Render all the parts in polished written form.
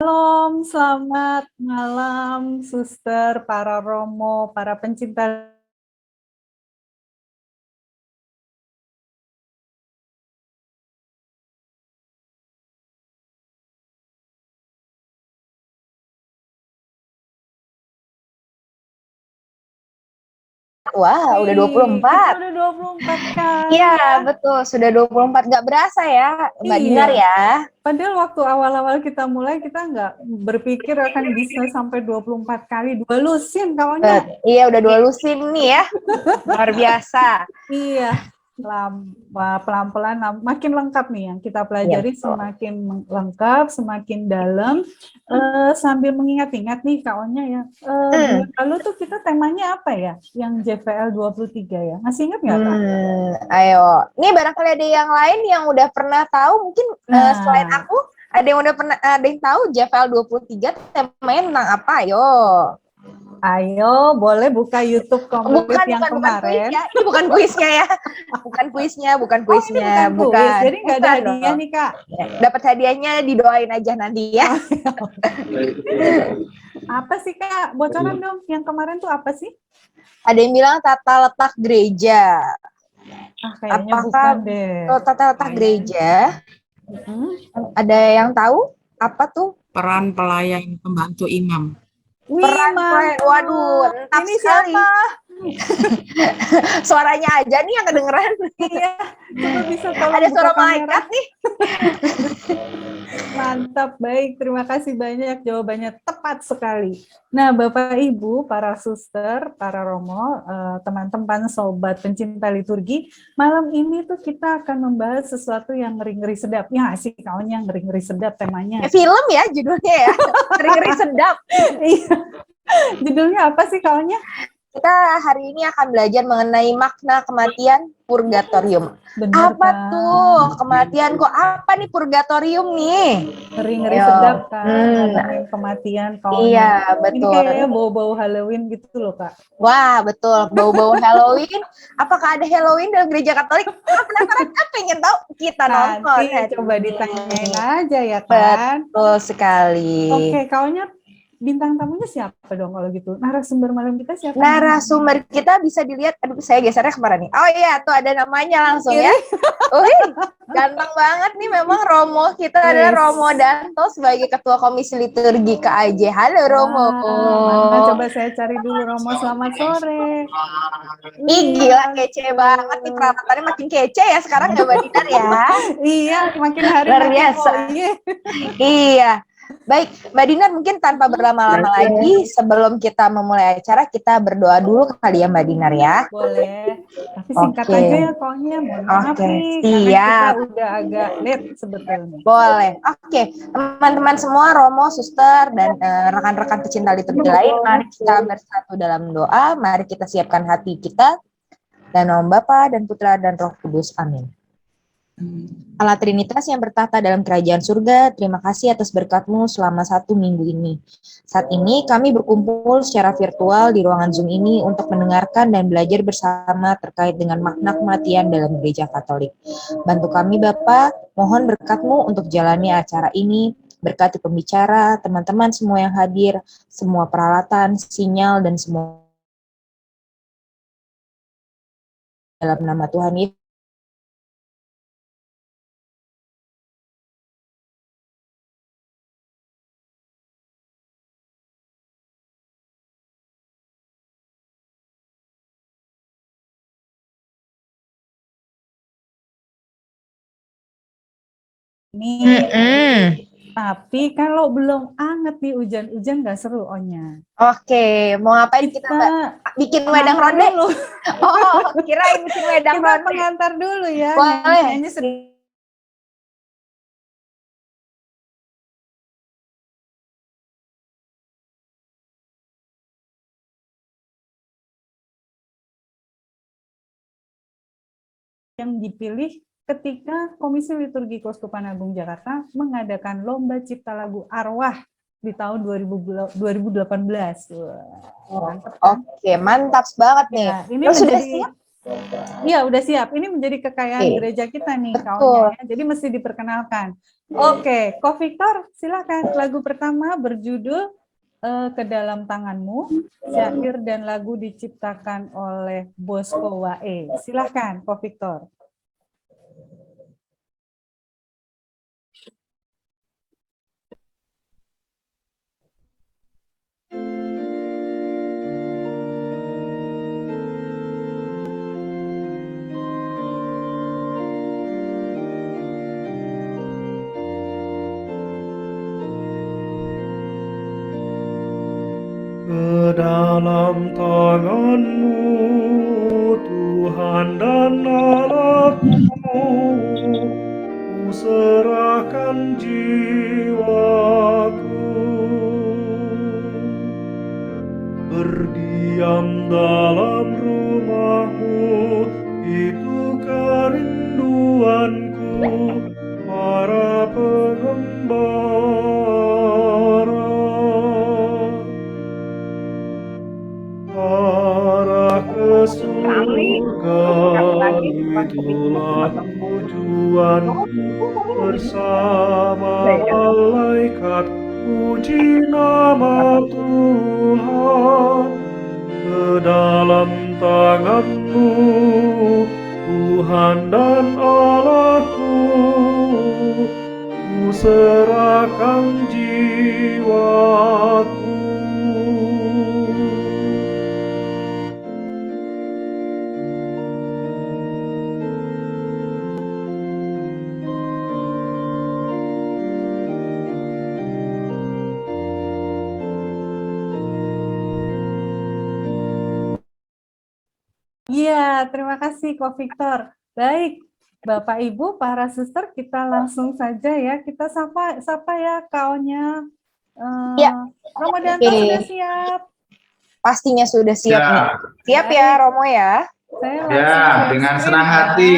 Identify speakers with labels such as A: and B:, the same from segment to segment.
A: Shalom, selamat malam, suster, para romo, para pencinta.
B: Wah, udah
A: Kita
B: 24.
A: udah 24 kali
B: Iya,
A: ya.
B: betul. Sudah 24. Nggak berasa ya, Mbak Dinar
A: Iya.
B: ya.
A: Padahal waktu awal-awal kita mulai, kita nggak berpikir akan bisa sampai 24 kali. 2 lusin kawannya.
B: Iya, udah 2 lusin nih ya. Luar biasa.
A: Iya. Pelan-pelan makin lengkap nih yang kita pelajari,
B: Iya,
A: semakin lengkap, semakin dalam. Sambil mengingat-ingat nih Kak Onya ya, bulan lalu tuh kita temanya apa ya? Yang JVL 23 ya. Masih ingat nggak Kak?
B: Ayo. Nih barangkali ada yang lain yang udah pernah tahu, mungkin selain
A: Nah,
B: aku, ada yang tahu JVL 23 temanya tentang apa? Ayo.
A: ayo boleh buka YouTube komplit yang
B: Bukan kuis
A: kemarin.
B: ya. Ini bukan kuisnya ya. Bukan kuisnya.
A: Oh, ini bukan kuis, jadi nggak ada
B: Bukan
A: hadiah
B: dong.
A: nih Kak.
B: Dapat hadiahnya, didoain aja nanti ya.
A: Oh, apa sih Kak? Bocoran dong, yang kemarin tuh apa sih?
B: Ada yang bilang tata letak gereja.
A: Kayaknya
B: Apakah
A: bukan deh.
B: tata letak gereja? Ada yang tahu apa tuh?
C: Peran pelayan pembantu imam.
A: Wih, mantap.
B: Waduh, entap
A: Ini
B: sekali.
A: siapa?
B: Suaranya aja nih yang kedengeran.
A: Iya, coba bisa tolong
B: Ada
A: buka
B: suara
A: kamera.
B: malaikat nih.
A: Mantap, baik. Terima kasih banyak, jawabannya tepat sekali. Nah, Bapak Ibu, para suster, para romo, teman-teman sobat pencinta liturgi, malam ini tuh kita akan membahas sesuatu yang ngeri-ngeri sedap. Ya, sih kaunya ngeri-ngeri sedap temanya.
B: Film ya judulnya ya. Ngeri-ngeri sedap.
A: Iya. Judulnya apa sih kaunya?
B: Kita hari ini akan belajar mengenai makna kematian purgatorium.
A: Bener,
B: apa
A: kan?
B: tuh kematian? Kok apa nih purgatorium nih?
A: Ngeri-ngeri sedap kan, ngomongin kematian kaunya.
B: Iya,
A: Ini
B: betul.
A: kayaknya bau-bau Halloween gitu loh, Kak.
B: Wah, betul. Bau-bau Halloween. Apakah ada Halloween dalam gereja Katolik? Penasaran? Pengen tahu? Kita nonton.
A: Nanti coba ditanyain aja ya kan.
B: Betul sekali.
A: Oke, kaunya bintang tamunya siapa dong kalau gitu? Narasumber malam kita siapa?
B: Narasumber kita bisa dilihat. Aduh, saya gesernya kemana nih? Oh iya, tuh ada namanya langsung ya. Ganteng banget nih memang Romo. Kita adalah Romo Danto sebagai Ketua Komisi Liturgi KAJ. Halo Romo.
A: Mana coba saya cari dulu Romo, selamat sore.
B: Ih, gila kece banget nih, peralatannya makin kece ya sekarang ya Mbak Dinar ya.
A: Iya, makin hari
B: luar
A: makin
B: biasa. Iya. Baik, Mbak Dinar, mungkin tanpa berlama-lama lagi, sebelum kita memulai acara, kita berdoa dulu kali ya Mbak Dinar ya.
A: Boleh, tapi singkat aja ya pokoknya, mohon maaf nih, karena kita udah agak late sebetulnya.
B: Boleh, oke. Teman-teman semua, Romo, Suster, dan rekan-rekan pecinta liturgi lain, mari kita bersatu dalam doa, mari kita siapkan hati kita, dan nama Bapa dan Putra dan Roh Kudus, amin. Allah Trinitas yang bertahta dalam kerajaan surga, terima kasih atas berkat-Mu selama 1 minggu ini. Saat ini kami berkumpul secara virtual di ruangan Zoom ini untuk mendengarkan dan belajar bersama terkait dengan makna kematian dalam gereja Katolik. Bantu kami Bapa, mohon berkat-Mu untuk jalani acara ini, berkati pembicara, teman-teman semua yang hadir, semua peralatan, sinyal, dan semua dalam nama Tuhan Yesus.
A: Tapi kalau belum anget nih hujan-hujan nggak seru Onya.
B: Oke, mau ngapain kita bikin wedang ronde?
A: Dulu.
B: Oh, kirain bikin wedang ronde.
A: Kita pengantar dulu ya.
B: Boleh.
A: Yang dipilih ketika Komisi Liturgi Keuskupan Agung Jakarta mengadakan lomba cipta lagu arwah di tahun 2018.
B: Mantap, kan? Oke, mantap banget nih.
A: Ya, ini menjadi Iya, udah siap. Ini menjadi kekayaan
B: Oke.
A: gereja kita nih,
B: Betul.
A: kawannya. Ya. Jadi mesti diperkenalkan. Oke, Ko Victor, silakan. Lagu pertama berjudul Ke Dalam Tanganmu. Syair dan lagu diciptakan oleh Bosco Wae. Silakan, Ko Victor.
D: Ke dalam tanganmu, Tuhan dan Allahku, ku serahkan jiwaku. Berdiam dalam rumahmu, itu kerinduanku, para pengembara. Arah ke surga, itulah tujuanku, bersama malaikat puji nama Tuhan. Ke dalam tanganmu, Tuhan dan Allahku, ku serahkan jiwaku.
A: Iya, terima kasih Ko Victor. Baik, Bapak Ibu, para suster, kita langsung saja ya. Kita sapa ya kawannya.
B: Ya.
A: Romo Danto
B: Oke.
A: sudah siap.
B: Pastinya sudah siap
E: Ya.
B: nih. Siap ya Romo ya?
A: Saya langsung
E: Ya,
A: share
E: dengan
A: screen,
E: senang
A: ya.
E: hati.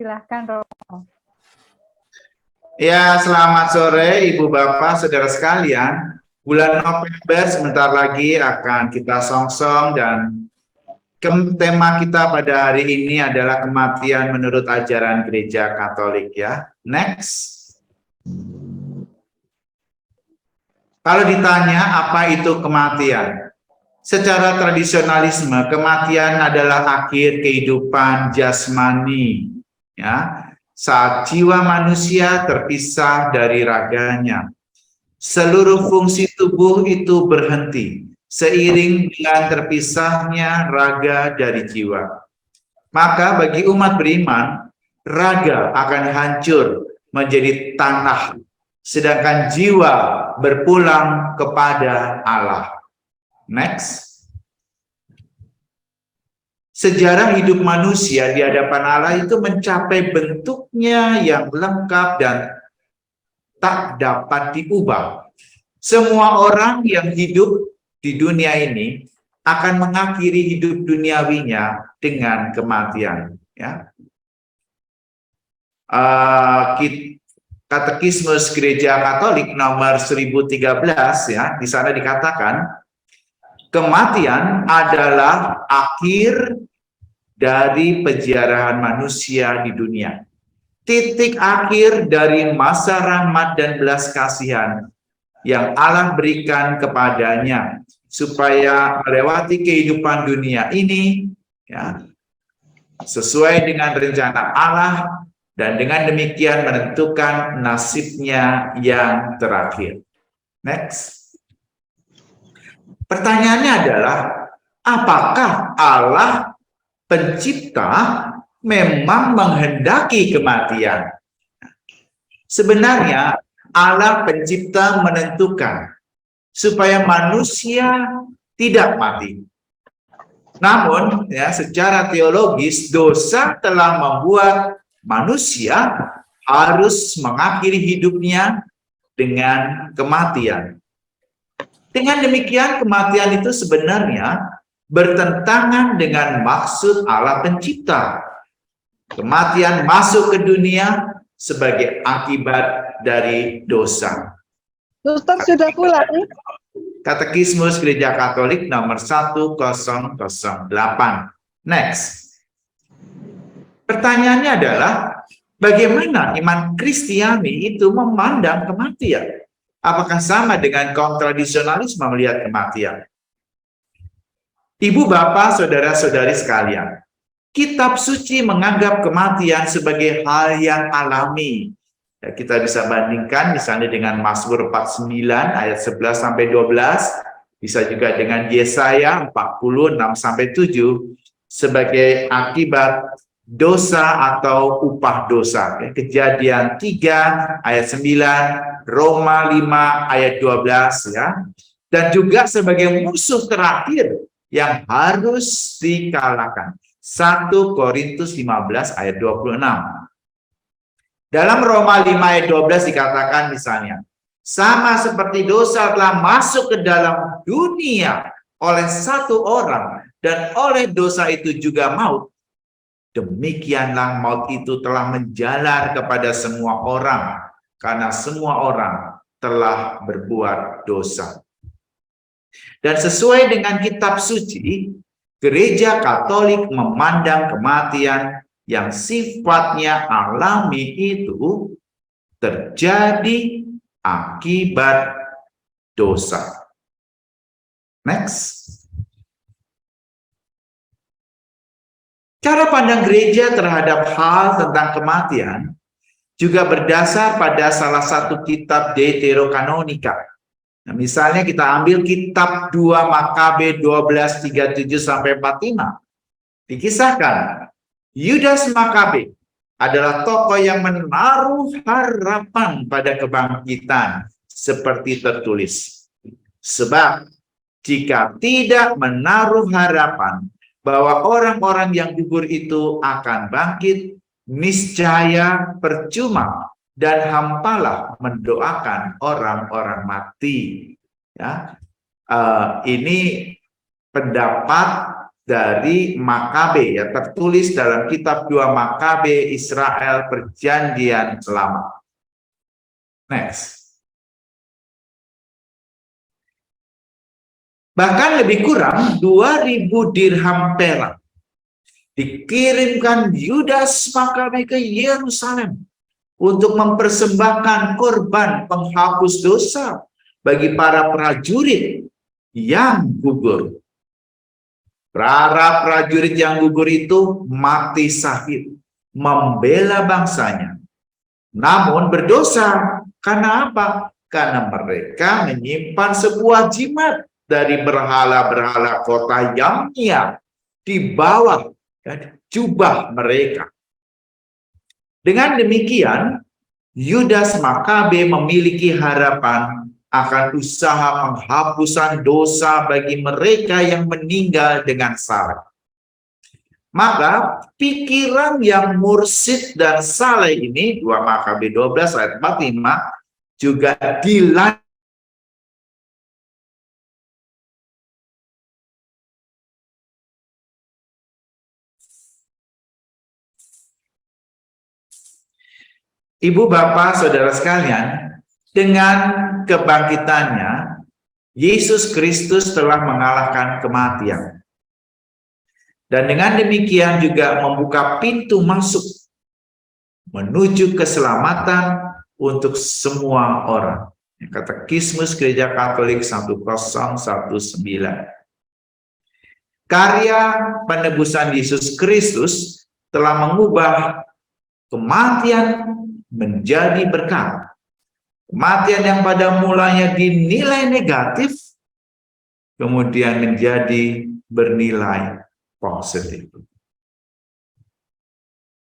A: Silahkan Romo.
E: Ya, selamat sore Ibu Bapak, Saudara sekalian. Bulan November sebentar lagi akan kita songsong dan tema kita pada hari ini adalah kematian menurut ajaran Gereja Katolik ya. Next. Kalau ditanya apa itu kematian? Secara tradisionalisme, kematian adalah akhir kehidupan jasmani ya. Saat jiwa manusia terpisah dari raganya, seluruh fungsi tubuh itu berhenti seiring dengan terpisahnya raga dari jiwa. Maka bagi umat beriman, raga akan hancur menjadi tanah, sedangkan jiwa berpulang kepada Allah. Next. Sejarah hidup manusia di hadapan Allah itu mencapai bentuknya yang lengkap dan tak dapat diubah. Semua orang yang hidup di dunia ini akan mengakhiri hidup duniawinya dengan kematian. Ya. Katekismus Gereja Katolik nomor 1013 ya, di sana dikatakan kematian adalah akhir dari penjarahan manusia di dunia. Titik akhir dari masa rahmat dan belas kasihan yang Allah berikan kepadanya supaya melewati kehidupan dunia ini ya, sesuai dengan rencana Allah dan dengan demikian menentukan nasibnya yang terakhir. Next. Pertanyaannya adalah, apakah Allah pencipta memang menghendaki kematian? Sebenarnya Allah pencipta menentukan supaya manusia tidak mati. Namun ya, secara teologis dosa telah membuat manusia harus mengakhiri hidupnya dengan kematian. Dengan demikian kematian itu sebenarnya bertentangan dengan maksud Allah pencipta. Kematian masuk ke dunia sebagai akibat dari dosa.
F: Suster sudah pulang.
E: Katekismus Gereja Katolik nomor 1008. Next. Pertanyaannya adalah, bagaimana iman Kristiani itu memandang kematian? Apakah sama dengan kaum tradisionalisme melihat kematian? Ibu, bapak, saudara-saudari sekalian, kitab suci menganggap kematian sebagai hal yang alami. Ya, kita bisa bandingkan misalnya dengan Mazmur 49 ayat 11 sampai 12, bisa juga dengan Yesaya 46 sampai 7 sebagai akibat dosa atau upah dosa. Kejadian 3 ayat 9, Roma 5 ayat 12 ya. Dan juga sebagai musuh terakhir yang harus dikalahkan. 1 Korintus 15 ayat 26. Dalam Roma 5 ayat 12 dikatakan misalnya, sama seperti dosa telah masuk ke dalam dunia oleh satu orang dan oleh dosa itu juga maut, demikianlah maut itu telah menjalar kepada semua orang, karena semua orang telah berbuat dosa. Dan sesuai dengan kitab suci, Gereja Katolik memandang kematian yang sifatnya alami itu terjadi akibat dosa. Next. Cara pandang gereja terhadap hal tentang kematian juga berdasar pada salah satu kitab Deuterokanonika. Nah, misalnya kita ambil kitab 2 Makabe 12:37 sampai 45. Dikisahkan, Yudas Makabe adalah tokoh yang menaruh harapan pada kebangkitan seperti tertulis. Sebab jika tidak menaruh harapan bahwa orang-orang yang gugur itu akan bangkit, niscaya percuma dan hampalah mendoakan orang-orang mati. Ya, ini pendapat dari Makabe ya, tertulis dalam kitab 2 Makabe Israel Perjanjian Lama. Next. Bahkan lebih kurang 2.000 dirham perak dikirimkan Yudas Makabe ke Yerusalem untuk mempersembahkan korban penghapus dosa bagi para prajurit yang gugur. Para prajurit yang gugur itu mati syahid, membela bangsanya. Namun berdosa, karena apa? Karena mereka menyimpan sebuah jimat dari berhala-berhala kota Yamnia di bawah jubah mereka. Dengan demikian, Yudas Makabe memiliki harapan akan usaha penghapusan dosa bagi mereka yang meninggal dengan salah. Maka pikiran yang mursid dan saleh ini, 2 Makabe 12 ayat 45, juga dilanjutkan. Ibu, bapak, saudara sekalian, dengan kebangkitannya, Yesus Kristus telah mengalahkan kematian. Dan dengan demikian juga membuka pintu masuk menuju keselamatan untuk semua orang. Katekismus Gereja Katolik 1019. Karya penebusan Yesus Kristus telah mengubah kematian menjadi berkat. Kematian yang pada mulanya dinilai negatif, kemudian menjadi bernilai positif.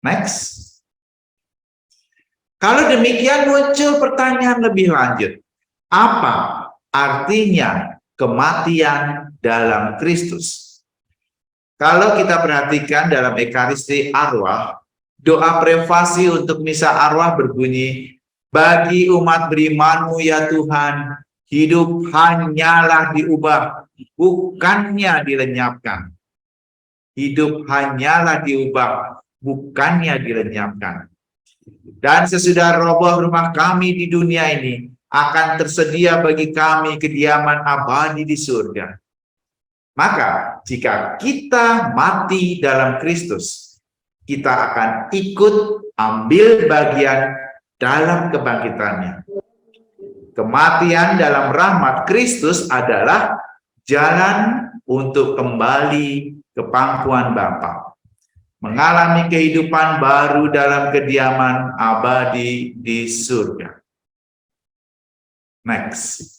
E: Next. Kalau demikian muncul pertanyaan lebih lanjut. Apa artinya kematian dalam Kristus? Kalau kita perhatikan dalam Ekaristi Arwah, doa privasi untuk misa arwah berbunyi, bagi umat berimanmu ya Tuhan, hidup hanyalah diubah, bukannya dilenyapkan. Hidup hanyalah diubah, bukannya dilenyapkan. Dan sesudah roboh rumah kami di dunia ini, akan tersedia bagi kami kediaman abadi di surga. Maka jika kita mati dalam Kristus, kita akan ikut ambil bagian dalam kebangkitannya. Kematian dalam rahmat Kristus adalah jalan untuk kembali ke pangkuan Bapa, mengalami kehidupan baru dalam kediaman abadi di surga. Next.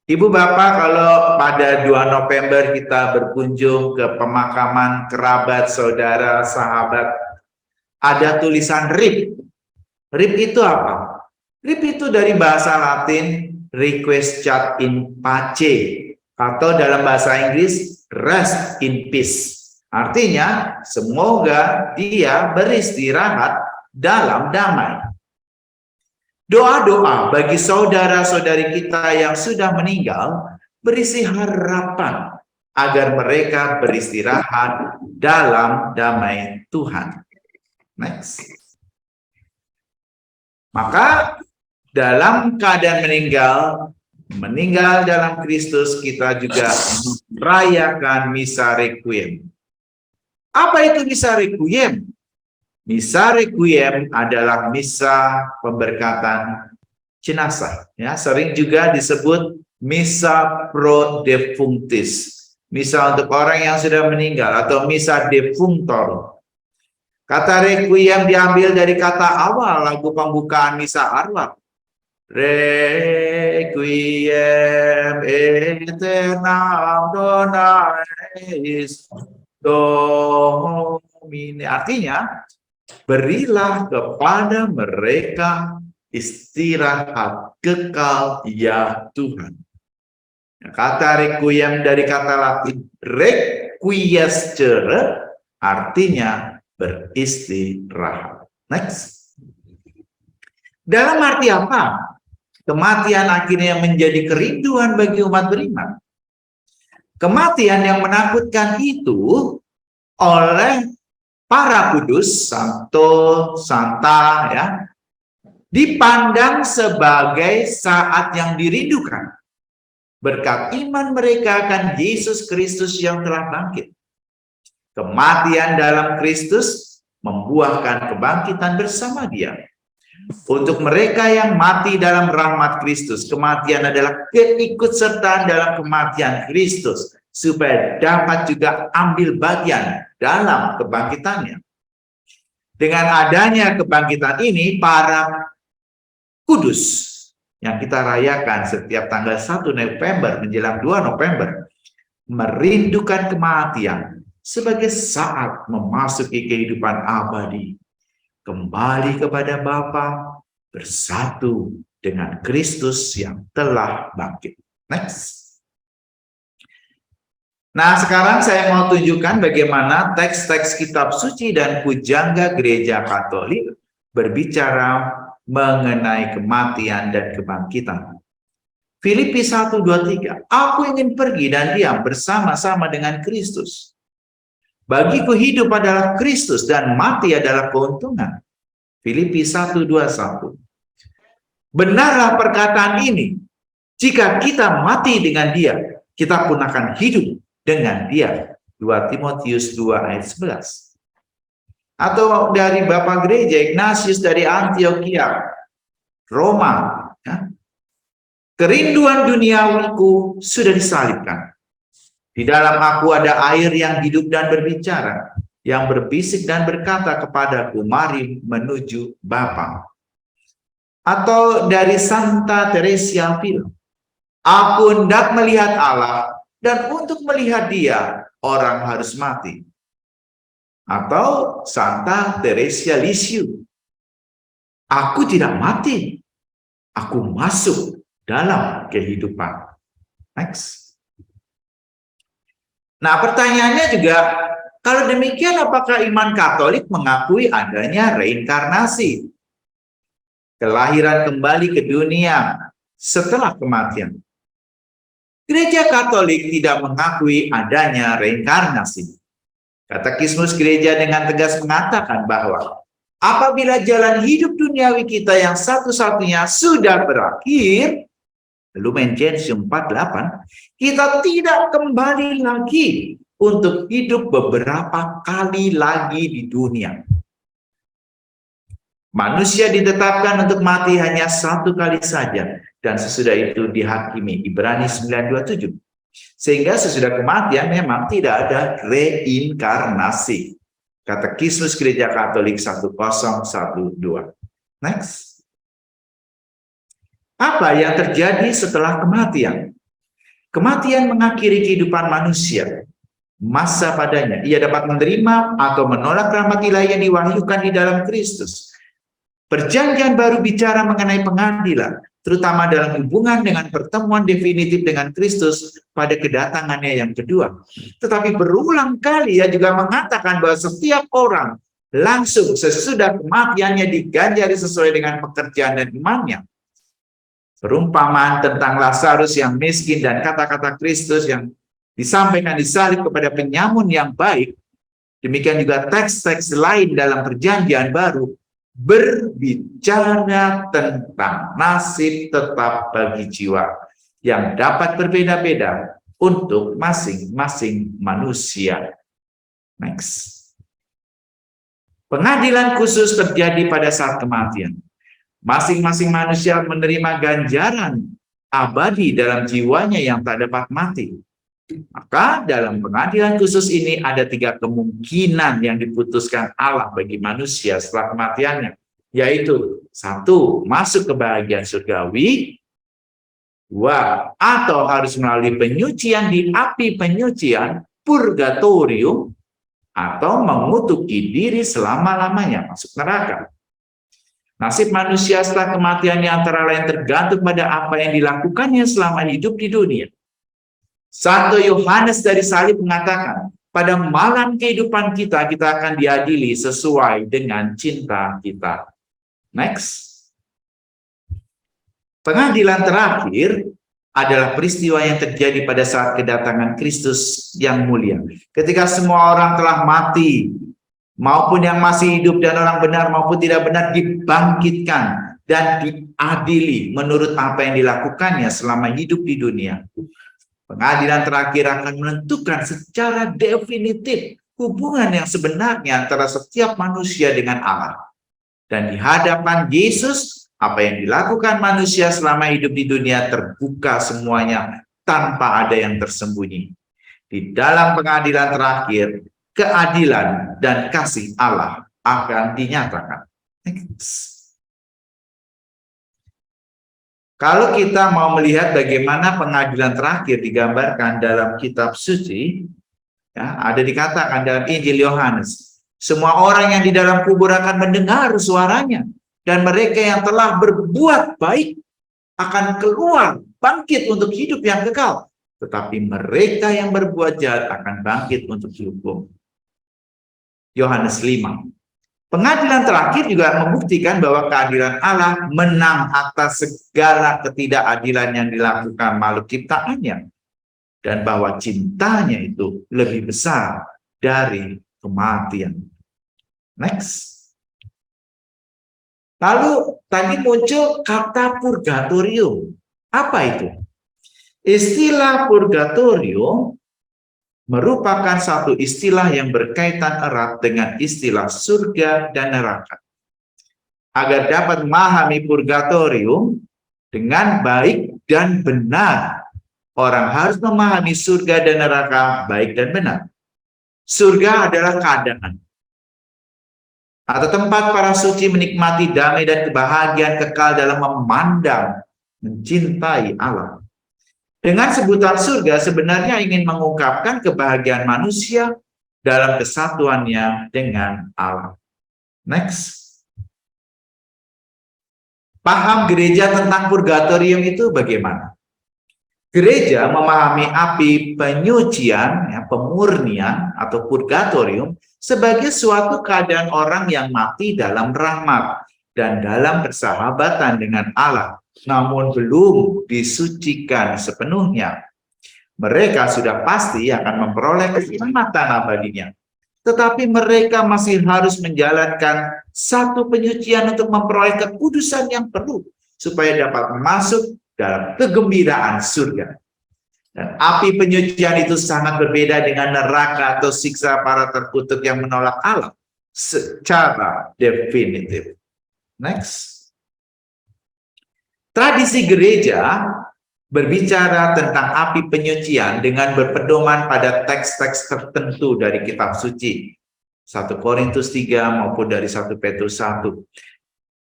E: Ibu Bapak, kalau pada 2 November kita berkunjung ke pemakaman kerabat, saudara, sahabat, ada tulisan RIP. RIP itu apa? RIP itu dari bahasa Latin requiescat in pace, atau dalam bahasa Inggris rest in peace. Artinya, semoga dia beristirahat dalam damai. Doa-doa bagi saudara-saudari kita yang sudah meninggal berisi harapan agar mereka beristirahat dalam damai Tuhan. Next. Maka dalam keadaan meninggal dalam Kristus, kita juga merayakan misa requiem. Apa itu misa requiem? Misa requiem adalah misa pemberkatan jenazah, ya, sering juga disebut misa pro defunctis, misa untuk orang yang sudah meninggal, atau misa defunctor. Kata requiem diambil dari kata awal lagu pembukaan misa arwah. Requiem aeternam dona eis Domini. Artinya, berilah kepada mereka istirahat kekal ya Tuhan. Kata requiem dari kata Latin requiescere, artinya beristirahat. Next. Dalam arti apa kematian akhirnya menjadi kerinduan bagi umat beriman? Kematian yang menakutkan itu oleh para kudus, santo, santa, ya, dipandang sebagai saat yang dirindukan berkat iman mereka akan Yesus Kristus yang telah bangkit. Kematian dalam Kristus membuahkan kebangkitan bersama Dia. Untuk mereka yang mati dalam rahmat Kristus, kematian adalah keikutsertaan dalam kematian Kristus, supaya dapat juga ambil bagian dalam kebangkitannya. Dengan adanya kebangkitan ini, para kudus yang kita rayakan setiap tanggal 1 November menjelang 2 November, merindukan kematian sebagai saat memasuki kehidupan abadi, kembali kepada Bapa, bersatu dengan Kristus yang telah bangkit. Next. Nah, sekarang saya mau tunjukkan bagaimana teks-teks kitab suci dan pujangga gereja Katolik berbicara mengenai kematian dan kebangkitan. Filipi 1:23, aku ingin pergi dan diam bersama-sama dengan Kristus. Bagiku hidup adalah Kristus dan mati adalah keuntungan. Filipi 1:21. Benarlah perkataan ini, jika kita mati dengan Dia, kita pun akan hidup dengan Dia. 2 Timotius 2 ayat 11. Atau dari Bapak Gereja Ignatius dari Antioquia, Roma, ya. Kerinduan duniawiku sudah disalibkan. Di dalam aku ada air yang hidup dan berbicara, yang berbisik dan berkata kepadaku, mari menuju Bapa. Atau dari Santa Teresia Avila, aku hendak melihat Allah, dan untuk melihat Dia, orang harus mati. Atau Santa Teresia Lisieux, aku tidak mati, aku masuk dalam kehidupan. Next. Nah, pertanyaannya juga, kalau demikian apakah iman Katolik mengakui adanya reinkarnasi? Kelahiran kembali ke dunia setelah kematian. Gereja Katolik tidak mengakui adanya reinkarnasi. Katekismus gereja dengan tegas mengatakan bahwa apabila jalan hidup duniawi kita yang satu-satunya sudah berakhir, Lumen Gentium 48, kita tidak kembali lagi untuk hidup beberapa kali lagi di dunia. Manusia ditetapkan untuk mati hanya satu kali saja, dan sesudah itu dihakimi. Ibrani 9:27. Sehingga sesudah kematian memang tidak ada reinkarnasi. Katekismus Gereja Katolik 1012. Next. Apa yang terjadi setelah kematian? Kematian mengakhiri kehidupan manusia. Masa padanya ia dapat menerima atau menolak rahmat ilahi yang diwahyukan di dalam Kristus. Perjanjian baru bicara mengenai pengadilan, terutama dalam hubungan dengan pertemuan definitif dengan Kristus pada kedatangannya yang kedua. Tetapi berulang kali ia juga mengatakan bahwa setiap orang langsung sesudah kematiannya diganjari sesuai dengan pekerjaan dan imannya. Perumpamaan tentang Lazarus yang miskin dan kata-kata Kristus yang disampaikan di salib kepada penyamun yang baik, demikian juga teks-teks lain dalam perjanjian baru, berbicara tentang nasib tetap bagi jiwa yang dapat berbeda-beda untuk masing-masing manusia. Next. Pengadilan khusus terjadi pada saat kematian. Masing-masing manusia menerima ganjaran abadi dalam jiwanya yang tak dapat mati. Maka dalam pengadilan khusus ini ada 3 kemungkinan yang diputuskan Allah bagi manusia setelah kematiannya, yaitu 1, masuk ke bahagian surgawi, 2, atau harus melalui penyucian di api penyucian purgatorium, atau mengutuki diri selama-lamanya masuk neraka. Nasib manusia setelah kematiannya antara lain tergantung pada apa yang dilakukannya selama hidup di dunia. Santo Yohanes dari Salib mengatakan, pada malam kehidupan kita akan diadili sesuai dengan cinta kita. Next. Pengadilan terakhir adalah peristiwa yang terjadi pada saat kedatangan Kristus yang mulia. Ketika semua orang telah mati, maupun yang masih hidup dan orang benar maupun tidak benar dibangkitkan dan diadili menurut apa yang dilakukannya selama hidup di dunia. Pengadilan terakhir akan menentukan secara definitif hubungan yang sebenarnya antara setiap manusia dengan Allah. Dan di hadapan Yesus, apa yang dilakukan manusia selama hidup di dunia terbuka semuanya tanpa ada yang tersembunyi. Di dalam pengadilan terakhir, keadilan dan kasih Allah akan dinyatakan. Kalau kita mau melihat bagaimana pengadilan terakhir digambarkan dalam kitab suci, ya, ada dikatakan dalam Injil Yohanes, semua orang yang di dalam kubur akan mendengar suaranya, dan mereka yang telah berbuat baik akan keluar bangkit untuk hidup yang kekal, tetapi mereka yang berbuat jahat akan bangkit untuk dihukum. Yohanes 5. Pengadilan terakhir juga membuktikan bahwa keadilan Allah menang atas segala ketidakadilan yang dilakukan makhluk ciptaannya, dan bahwa cintanya itu lebih besar dari kematian. Next. Lalu tadi muncul kata purgatorium. Apa itu? Istilah purgatorium merupakan satu istilah yang berkaitan erat dengan istilah surga dan neraka. Agar dapat memahami purgatorium dengan baik dan benar, orang harus memahami surga dan neraka baik dan benar. Surga adalah keadaan atau tempat para suci menikmati damai dan kebahagiaan kekal dalam memandang, mencintai Allah. Dengan sebutan surga sebenarnya ingin mengungkapkan kebahagiaan manusia dalam kesatuannya dengan Allah. Next. Paham gereja tentang purgatorium itu bagaimana? Gereja memahami api penyucian, ya, pemurnian atau purgatorium sebagai suatu keadaan orang yang mati dalam rahmat dan dalam persahabatan dengan Allah, namun belum disucikan sepenuhnya. Mereka sudah pasti akan memperoleh keselamatan abadinya. Tetapi mereka masih harus menjalankan satu penyucian untuk memperoleh kekudusan yang perlu supaya dapat masuk dalam kegembiraan surga. Dan api penyucian itu sangat berbeda dengan neraka atau siksa para terkutuk yang menolak Allah secara definitif. Next. Tradisi gereja berbicara tentang api penyucian dengan berpedoman pada teks-teks tertentu dari kitab suci. 1 Korintus 3 maupun dari 1 Petrus 1.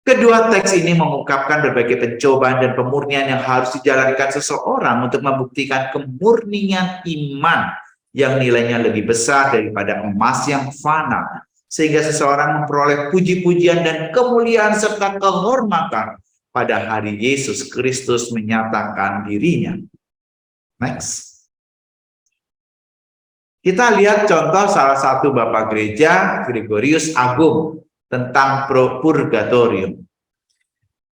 E: Kedua teks ini mengungkapkan berbagai pencobaan dan pemurnian yang harus dijalankan seseorang untuk membuktikan kemurnian iman yang nilainya lebih besar daripada emas yang fana, sehingga seseorang memperoleh puji-pujian dan kemuliaan serta kehormatan pada hari Yesus Kristus menyatakan dirinya. Next. Kita lihat contoh salah satu Bapak Gereja, Gregorius Agung, tentang purgatorium.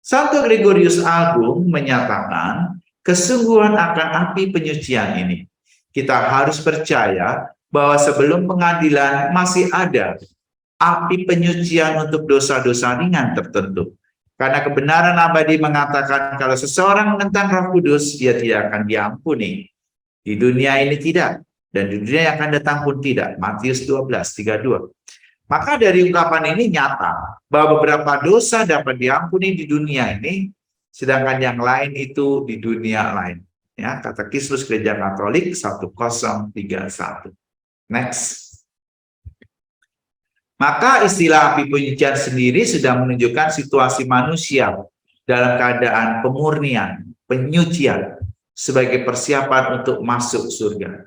E: Santo Gregorius Agung menyatakan kesungguhan akan api penyucian ini. Kita harus percaya bahwa sebelum pengadilan masih ada api penyucian untuk dosa-dosa ringan tertentu. Karena kebenaran abadi mengatakan kalau seseorang menentang Roh Kudus, dia tidak akan diampuni. Di dunia ini tidak, dan di dunia yang akan datang pun tidak. Matius 12:32. Maka dari ungkapan ini nyata bahwa beberapa dosa dapat diampuni di dunia ini, sedangkan yang lain itu di dunia lain. Ya, Katekismus Gereja Katolik 1031. Next. Maka istilah api penyucian sendiri sudah menunjukkan situasi manusia dalam keadaan pemurnian, penyucian sebagai persiapan untuk masuk surga.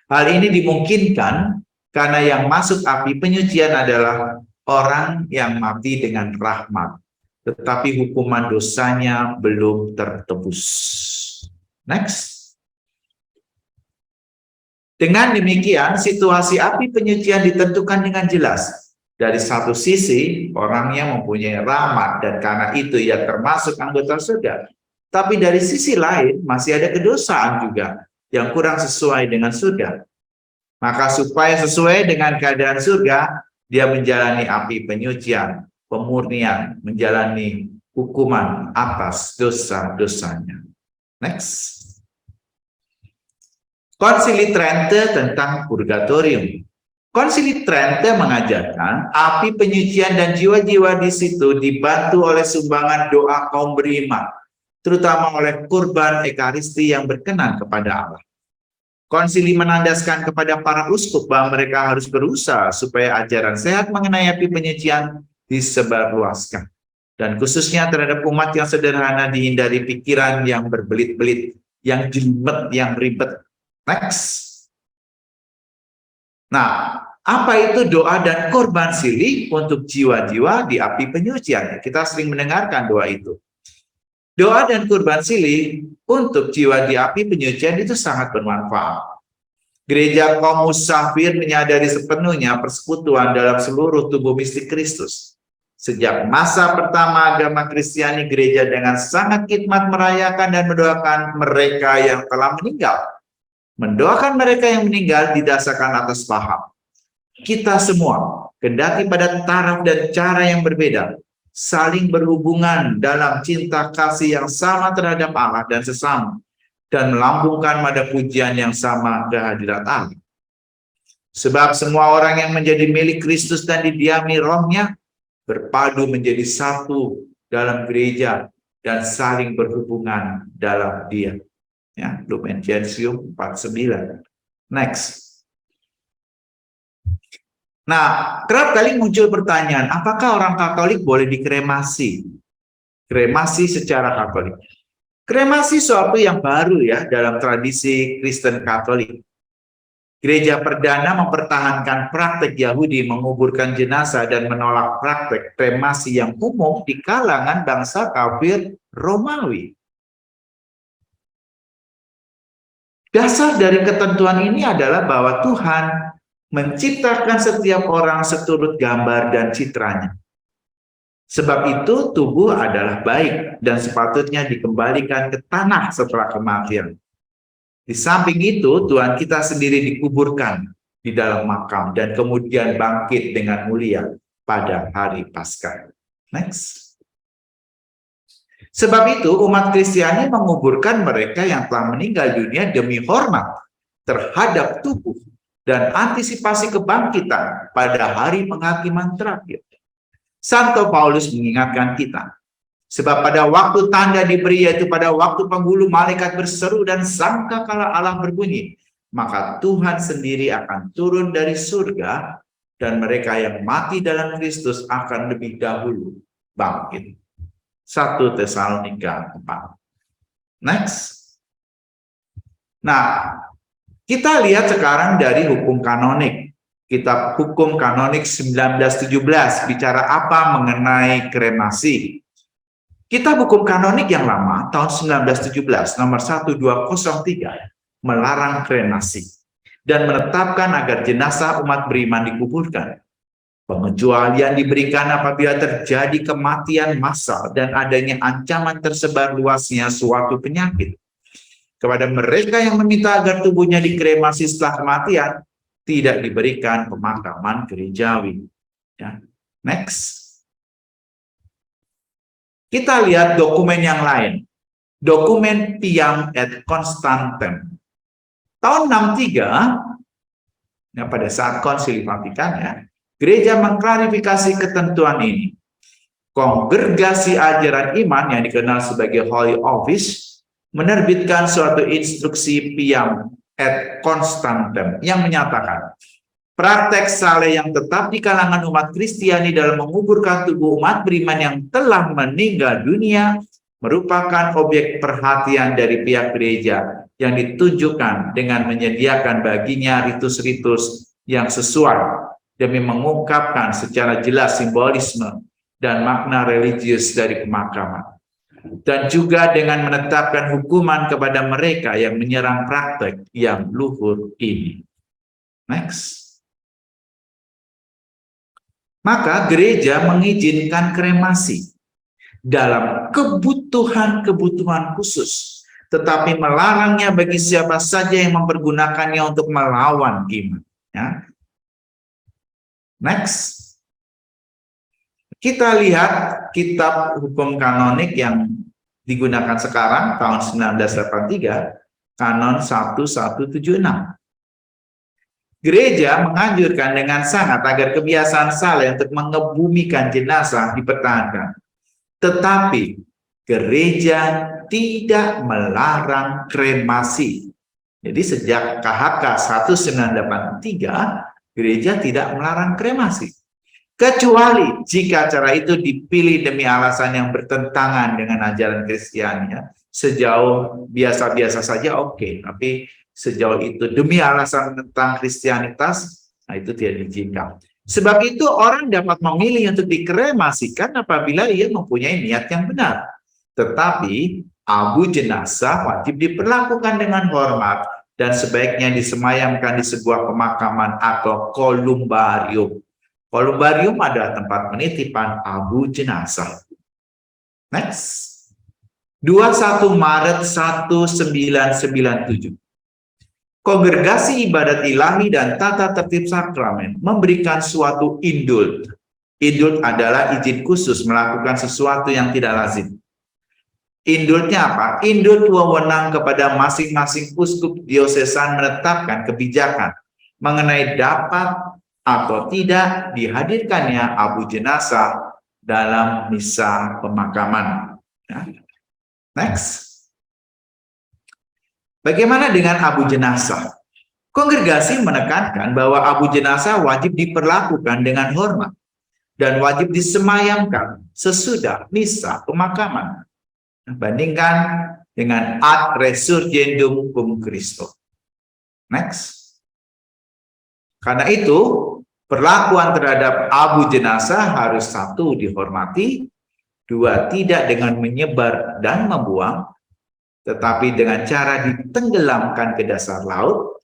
E: Hal ini dimungkinkan karena yang masuk api penyucian adalah orang yang mati dengan rahmat, tetapi hukuman dosanya belum tertebus. Next. Dengan demikian, situasi api penyucian ditentukan dengan jelas. Dari satu sisi, orangnya mempunyai rahmat, dan karena itu ia termasuk anggota surga. Tapi dari sisi lain, masih ada kedosaan juga yang kurang sesuai dengan surga. Maka supaya sesuai dengan keadaan surga, dia menjalani api penyucian, pemurnian, menjalani hukuman atas dosa-dosanya. Next. Konsili Trente tentang purgatorium. Konsili Trente mengajarkan api penyucian dan jiwa-jiwa di situ dibantu oleh sumbangan doa kaum beriman, terutama oleh kurban ekaristi yang berkenan kepada Allah. Konsili menandaskan kepada para uskup bahwa mereka harus berusaha supaya ajaran sehat mengenai api penyucian disebarluaskan. Dan khususnya terhadap umat yang sederhana, dihindari pikiran yang berbelit-belit, yang jelimet, yang ribet. Next. Nah, apa itu doa dan korban silih untuk jiwa-jiwa di api penyucian? Kita sering mendengarkan doa itu. Doa dan kurban silih untuk jiwa di api penyucian itu sangat bermanfaat. Gereja kaum musafir menyadari sepenuhnya persekutuan dalam seluruh tubuh mistik Kristus. Sejak masa pertama agama Kristiani, gereja dengan sangat khidmat merayakan dan mendoakan mereka yang telah meninggal. Mendoakan mereka yang meninggal didasarkan atas paham. Kita semua, kendati pada taraf dan cara yang berbeda, saling berhubungan dalam cinta kasih yang sama terhadap Allah dan sesama, dan melambungkan nada pujian yang sama kehadirat Allah. Sebab semua orang yang menjadi milik Kristus dan didiami Roh-Nya berpadu menjadi satu dalam gereja dan saling berhubungan dalam Dia. Ya, Lumen Gentium 49. Next. Nah, kerap kali muncul pertanyaan, apakah orang Katolik boleh dikremasi? Kremasi secara Katolik. Kremasi suatu yang baru ya dalam tradisi Kristen Katolik. Gereja perdana mempertahankan praktek Yahudi menguburkan jenazah dan menolak praktek kremasi yang umum di kalangan bangsa kafir Romawi. Dasar dari ketentuan ini adalah bahwa Tuhan menciptakan setiap orang seturut gambar dan citranya. Sebab itu tubuh adalah baik dan sepatutnya dikembalikan ke tanah setelah kematian. Di samping itu, Tuhan kita sendiri dikuburkan di dalam makam dan kemudian bangkit dengan mulia pada hari Paskah. Next. Sebab itu umat Kristiani menguburkan mereka yang telah meninggal dunia demi hormat terhadap tubuh dan antisipasi kebangkitan pada hari penghakiman terakhir. Santo Paulus mengingatkan kita, sebab pada waktu tanda diberi, yaitu pada waktu penghulu malaikat berseru dan sangkakala Allah berbunyi, maka Tuhan sendiri akan turun dari surga dan mereka yang mati dalam Kristus akan lebih dahulu bangkit. 1 Tesalonika 4. Next. Nah, kita lihat sekarang dari hukum kanonik. Kitab Hukum Kanonik 1917 bicara apa mengenai kremasi. Kitab Hukum Kanonik yang lama tahun 1917 nomor 1203 melarang kremasi dan menetapkan agar jenazah umat beriman dikuburkan. Pengecualian diberikan apabila terjadi kematian massal dan adanya ancaman tersebar luasnya suatu penyakit. Kepada mereka yang meminta agar tubuhnya dikremasi setelah kematian, tidak diberikan pemakaman gerejawi. Ya. Next. Kita lihat dokumen yang lain. Dokumen Piam et Constantem. Tahun 63, ya, pada saat Konsili Vatikan, ya, gereja mengklarifikasi ketentuan ini. Kongregasi Ajaran Iman yang dikenal sebagai Holy Office menerbitkan suatu instruksi Piam et Constantem yang menyatakan praktek saleh yang tetap di kalangan umat Kristiani dalam menguburkan tubuh umat beriman yang telah meninggal dunia merupakan objek perhatian dari pihak gereja yang ditunjukkan dengan menyediakan baginya ritus-ritus yang sesuai demi mengungkapkan secara jelas simbolisme dan makna religius dari pemakaman. Dan juga dengan menetapkan hukuman kepada mereka yang menyerang praktek yang luhur ini. Next. Maka gereja mengizinkan kremasi dalam kebutuhan-kebutuhan khusus, tetapi melarangnya bagi siapa saja yang mempergunakannya untuk melawan iman. Ya. Next. Kita lihat kitab hukum kanonik yang digunakan sekarang tahun 1983, Kanon 1176. Gereja menganjurkan dengan sangat agar kebiasaan saleh untuk mengebumikan jenazah dipertahankan. Tetapi gereja tidak melarang kremasi. Jadi sejak KHK 1983, gereja tidak melarang kremasi. Kecuali jika cara itu dipilih demi alasan yang bertentangan dengan ajaran Kristiani, ya. Sejauh biasa-biasa saja oke, tapi sejauh itu demi alasan tentang Kristianitas, nah itu tidak diizinkan. Sebab itu orang dapat memilih untuk dikremasikan apabila ia mempunyai niat yang benar. Tetapi abu jenazah wajib diperlakukan dengan hormat dan sebaiknya disemayamkan di sebuah pemakaman atau kolumbarium. Kolumbarium adalah tempat penitipan abu jenazah. Next. 21 Maret 1997. Kongregasi Ibadat Ilahi dan Tata Tertib Sakramen memberikan suatu indult. Indult adalah izin khusus melakukan sesuatu yang tidak lazim. Indultnya apa? Indult wewenang kepada masing-masing uskup diosesan menetapkan kebijakan mengenai dapat atau tidak dihadirkannya abu jenazah dalam misa pemakaman. Ya. Next. Bagaimana dengan abu jenazah? Kongregasi menekankan bahwa abu jenazah wajib diperlakukan dengan hormat dan wajib disemayamkan sesudah misa pemakaman. Bandingkan dengan ad resurgendum cum Christo. Next. Karena itu, perlakuan terhadap abu jenazah harus satu dihormati, dua tidak dengan menyebar dan membuang, tetapi dengan cara ditenggelamkan ke dasar laut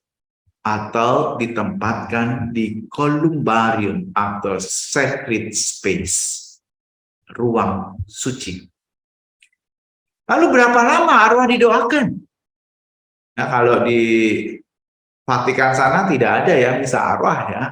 E: atau ditempatkan di kolumbarium atau sacred space, ruang suci. Lalu berapa lama arwah didoakan? Nah, kalau di Vatikan sana tidak ada ya misa arwah ya.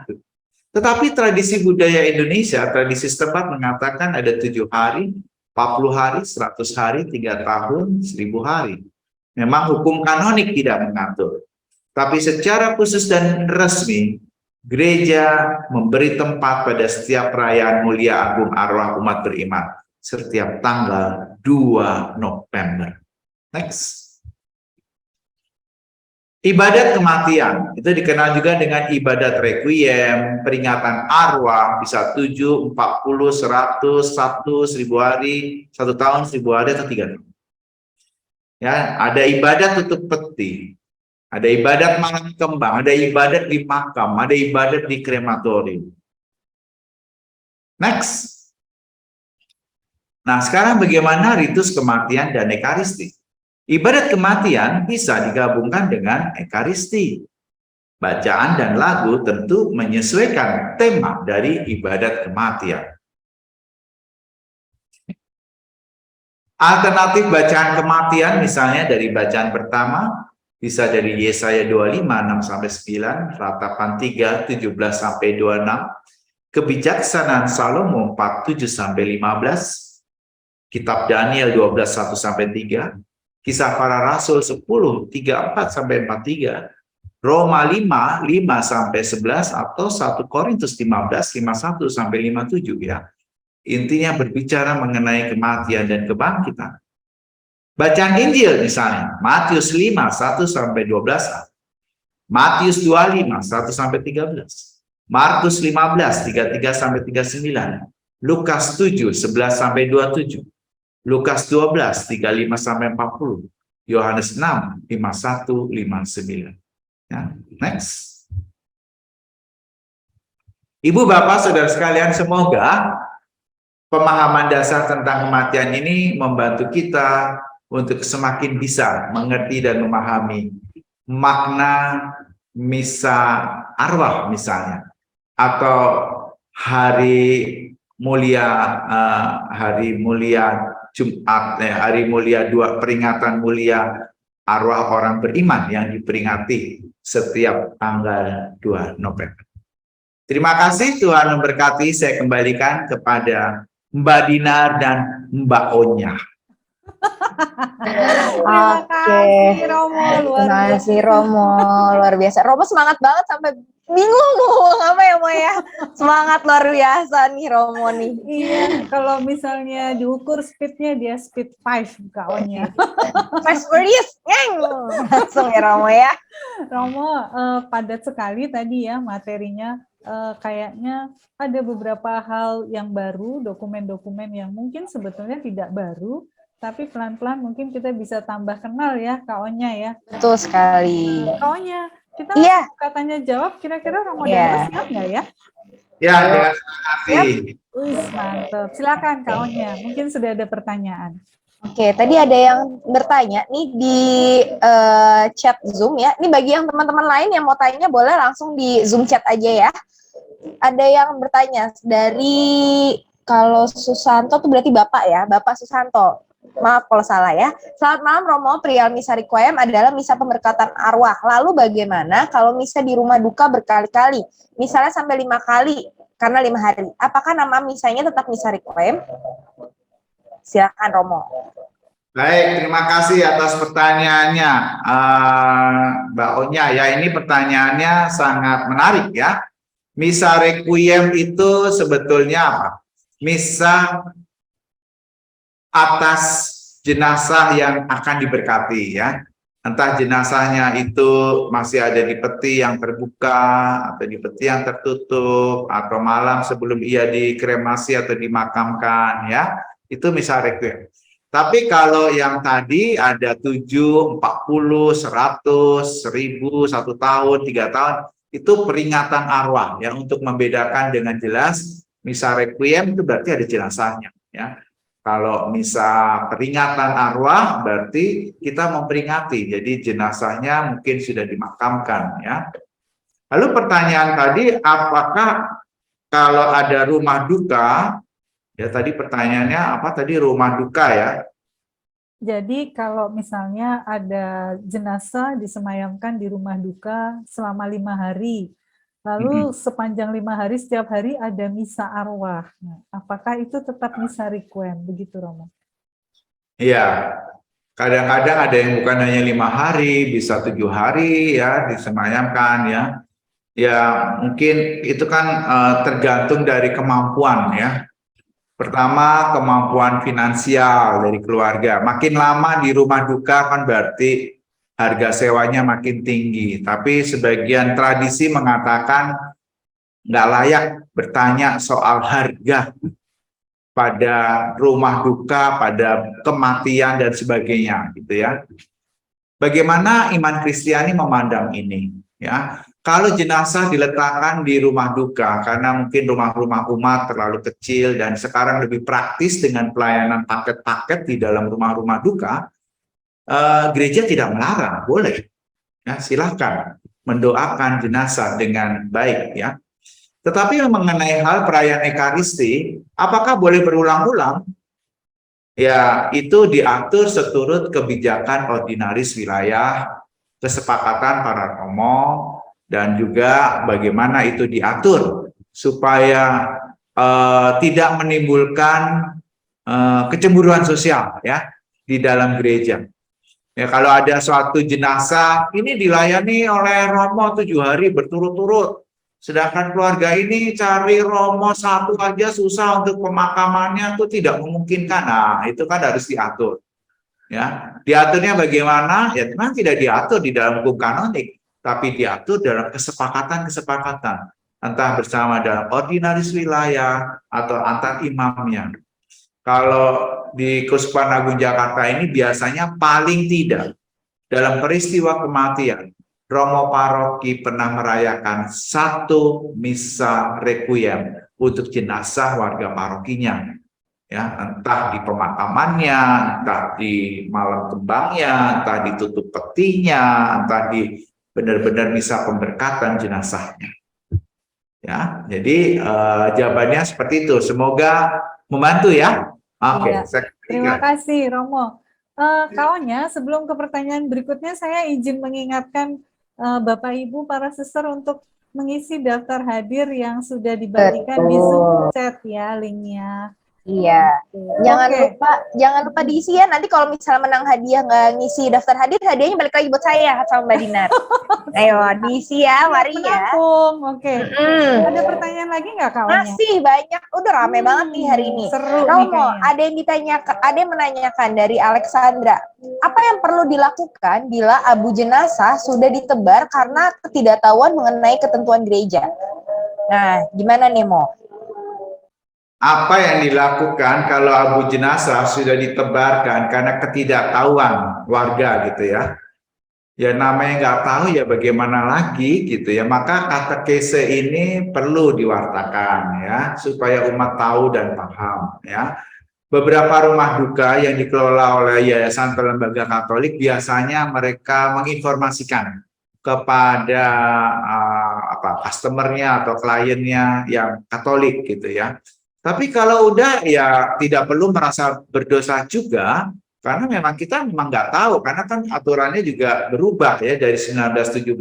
E: Tetapi tradisi budaya Indonesia, tradisi setempat mengatakan ada 7 hari 40 hari, 100 hari, 3 tahun, 1000 hari. Memang hukum kanonik tidak mengatur. Tapi secara khusus dan resmi, gereja memberi tempat pada setiap perayaan mulia agung arwah umat beriman setiap tanggal 2 November. Next. Ibadat kematian, itu dikenal juga dengan ibadat requiem, peringatan arwah, bisa 7, 40, 100, 1, 1000 hari, 1 tahun, 1000 hari, atau 3 tahun. Ya, ada ibadat tutup peti, ada ibadat malam kembang, ada ibadat di makam, ada ibadat di krematorium. Next. Nah, sekarang bagaimana ritus kematian dan ekaristi? Ibadat kematian bisa digabungkan dengan ekaristi. Bacaan dan lagu tentu menyesuaikan tema dari ibadat kematian. Alternatif bacaan kematian misalnya dari bacaan pertama bisa dari Yesaya 25 6-9, Ratapan 3 17-26, Kebijaksanaan Salomo 4 7-15, Kitab Daniel 12 1-3, Kisah Para Rasul 10 34-43, Roma 5 5-11, atau 1 Korintus 15 51-57 ya. Intinya berbicara mengenai kematian dan kebangkitan. Bacaan Injil misalnya, Matius 5 1-12, Matius 25 1-13, Markus 15 33-39, Lukas 7 11-27, Lukas 12 35-40, Yohanes 6 51-59. Ya, next. Ibu bapak saudara sekalian, semoga pemahaman dasar tentang kematian ini membantu kita untuk semakin bisa mengerti dan memahami makna misa arwah misalnya, atau hari mulia Jumat, hari mulia peringatan mulia arwah orang beriman yang diperingati setiap tanggal 2 November. Terima kasih, Tuhan memberkati. Saya kembalikan kepada Mbak Dinar dan Mbak Onya.
A: Terima kasih Romo,
B: Terima kasih Romo, luar biasa. Romo semangat banget sampai bingung mau ngomong apa ya Mo ya. Semangat luar biasa nih Romo nih.
A: Iya, kalau misalnya diukur speednya dia speed 5 KO-nya.
B: Fast Furious, ngeng. Langsung ya Romo ya.
A: Romo padat sekali tadi ya materinya. Kayaknya ada beberapa hal yang baru, dokumen-dokumen yang mungkin sebetulnya tidak baru, tapi pelan-pelan mungkin kita bisa tambah kenal ya KO-nya ya.
B: Betul sekali.
A: KO-nya, kita katanya jawab, kira-kira Romo dan siap nggak ya?
E: Ya, terima kasih.
A: Mantap. Silakan KO-nya, mungkin sudah ada pertanyaan.
B: Oke, tadi ada yang bertanya nih di chat Zoom ya. Ini bagi yang teman-teman lain yang mau tanya boleh langsung di Zoom chat aja ya. Ada yang bertanya dari kalau Susanto tuh berarti Bapak ya, Bapak Susanto. Maaf kalau salah ya. Selamat malam Romo, perihal misa requiem adalah misa pemberkatan arwah. Lalu bagaimana kalau misa di rumah duka berkali-kali? Misalnya sampai 5 kali karena 5 hari. Apakah nama misanya tetap misa requiem? Silakan Romo.
E: Baik, terima kasih atas pertanyaannya, Mbak Onya. Ya, ini pertanyaannya sangat menarik ya. Misa requiem itu sebetulnya apa? Misa atas jenazah yang akan diberkati ya. Entah jenazahnya itu masih ada di peti yang terbuka atau di peti yang tertutup atau malam sebelum ia dikremasi atau dimakamkan ya. Itu misa requiem. Tapi kalau yang tadi ada 7, 40, 100, 1000, 1 tahun, 3 tahun, itu peringatan arwah ya, untuk membedakan dengan jelas. Misa requiem itu berarti ada jenazahnya ya. Kalau misa peringatan arwah berarti kita memperingati, jadi jenazahnya mungkin sudah dimakamkan ya. Lalu pertanyaan tadi, apakah kalau ada rumah duka, ya tadi pertanyaannya apa tadi, rumah duka ya?
A: Jadi kalau misalnya ada jenazah disemayamkan di rumah duka selama 5 hari, Lalu sepanjang 5 hari setiap hari ada misa arwah. Nah, apakah itu tetap misa requiem? Begitu Romo.
E: Iya, kadang-kadang ada yang bukan hanya 5 hari, bisa 7 hari ya disemayamkan ya. Ya mungkin itu kan tergantung dari kemampuan ya. Pertama, kemampuan finansial dari keluarga. Makin lama di rumah duka kan berarti harga sewanya makin tinggi. Tapi sebagian tradisi mengatakan nggak layak bertanya soal harga pada rumah duka, pada kematian dan sebagainya, gitu ya. Bagaimana iman Kristiani memandang ini? Ya, kalau jenazah diletakkan di rumah duka, karena mungkin rumah-rumah umat terlalu kecil dan sekarang lebih praktis dengan pelayanan paket-paket di dalam rumah-rumah duka, gereja tidak melarang, boleh. Ya, silahkan mendoakan jenazah dengan baik, ya. Tetapi mengenai hal perayaan Ekaristi, apakah boleh berulang-ulang? Ya, itu diatur seturut kebijakan ordinaris wilayah, kesepakatan para romo, dan juga bagaimana itu diatur supaya tidak menimbulkan kecemburuan sosial ya di dalam gereja. Ya, kalau ada suatu jenazah ini dilayani oleh romo 7 hari berturut-turut, sedangkan keluarga ini cari romo 1 aja susah untuk pemakamannya, itu tidak memungkinkan. Nah, itu kan harus diatur. Ya, diaturnya bagaimana? Ya, memang tidak diatur di dalam hukum kanonik, tapi diatur dalam kesepakatan-kesepakatan, entah bersama dalam ordinaris wilayah atau antar imamnya. Kalau di Keuskupan Agung Jakarta ini biasanya paling tidak dalam peristiwa kematian, romo paroki pernah merayakan 1 misa requiem untuk jenazah warga parokinya. Ya, entah di pemakamannya, entah di malam kembangnya, entah ditutup petinya, entah di benar-benar misa pemberkatan jenazahnya. Ya, jadi jawabannya seperti itu. Semoga membantu ya. Oke,
A: Iya. Terima kasih Romo. Kawannya, sebelum ke pertanyaan berikutnya, saya izin mengingatkan Bapak Ibu para suster untuk mengisi daftar hadir yang sudah dibagikan di Zoom chat ya linknya.
B: Iya. Jangan lupa diisi ya. Nanti kalau misalnya menang hadiah nggak ngisi daftar hadir, hadiahnya balik lagi buat saya sama Mbak Dinar. Ayo diisi ya, mari ya.
A: Oke. Ada pertanyaan lagi nggak kawannya?
B: Masih banyak. Udah rame banget nih hari ini.
A: Seru
B: Romo,
A: nih
B: ada yang ditanyakan, ada yang menanyakan dari Alexandra. Apa yang perlu dilakukan bila abu jenazah sudah ditebar karena ketidaktahuan mengenai ketentuan gereja? Nah, gimana nih Mo?
E: Apa yang dilakukan kalau abu jenazah sudah ditebarkan karena ketidaktahuan warga gitu ya? Ya namanya nggak tahu ya bagaimana lagi gitu ya. Maka katekese ini perlu diwartakan ya supaya umat tahu dan paham ya. Beberapa rumah duka yang dikelola oleh yayasan atau lembaga Katolik biasanya mereka menginformasikan kepada customernya atau kliennya yang Katolik gitu ya. Tapi kalau udah ya tidak perlu merasa berdosa juga, karena memang kita memang nggak tahu, karena kan aturannya juga berubah ya dari 1917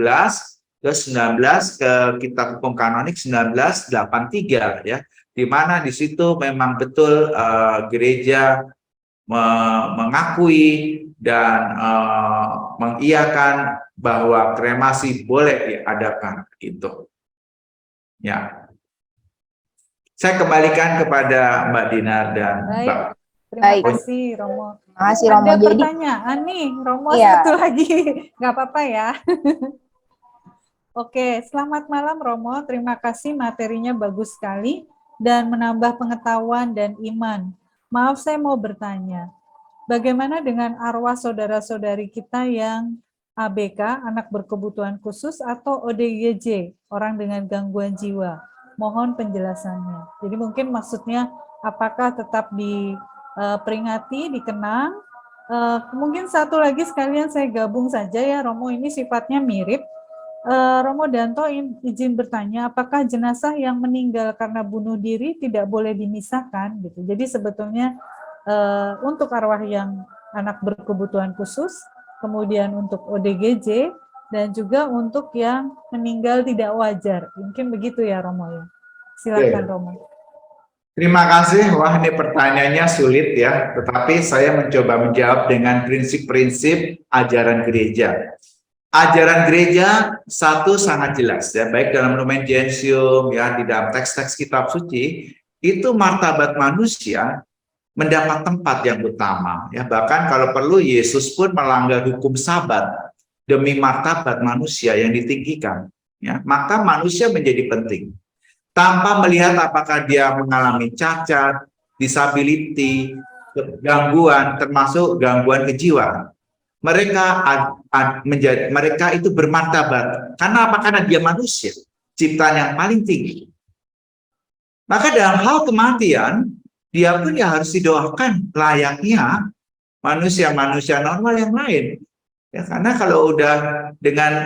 E: ke 19 ke Kitab Hukum Kanonik 1983 ya, di mana di situ memang betul gereja mengakui dan mengiyakan bahwa kremasi boleh diadakan gitu. Ya. Saya kembalikan kepada Mbak Dinar dan Mbak.
A: Terima kasih Romo.
B: Terima kasih Romo.
A: Ada pertanyaan nih Romo satu lagi, nggak apa-apa ya. Oke, selamat malam Romo. Terima kasih materinya bagus sekali dan menambah pengetahuan dan iman. Maaf saya mau bertanya, bagaimana dengan arwah saudara-saudari kita yang ABK, anak berkebutuhan khusus, atau ODGJ, orang dengan gangguan jiwa? Mohon penjelasannya. Jadi mungkin maksudnya apakah tetap diperingati, dikenang? Mungkin satu lagi sekalian saya gabung saja ya Romo, ini sifatnya mirip. Romo Danto izin bertanya, apakah jenazah yang meninggal karena bunuh diri tidak boleh dimisahkan? Gitu. Jadi sebetulnya untuk arwah yang anak berkebutuhan khusus, kemudian untuk ODGJ, dan juga untuk yang meninggal tidak wajar. Mungkin begitu ya Romo ya. Silakan
E: Oke.
A: Romo.
E: Terima kasih. Wah, ini pertanyaannya sulit ya, tetapi saya mencoba menjawab dengan prinsip-prinsip ajaran gereja. Ajaran gereja satu sangat jelas ya, baik dalam Lumen Gentium ya, di dalam teks-teks kitab suci, itu martabat manusia mendapat tempat yang utama ya. Bahkan kalau perlu Yesus pun melanggar hukum Sabat demi martabat manusia yang ditinggikan ya. Maka manusia menjadi penting. Tanpa melihat apakah dia mengalami cacat, disability, gangguan, termasuk gangguan kejiwaan. Mereka itu bermartabat. Karena apa? Karena dia manusia, ciptaan yang paling tinggi. Maka dalam hal kematian, dia pun ya harus didoakan layaknya manusia-manusia normal yang lain. Ya, karena kalau udah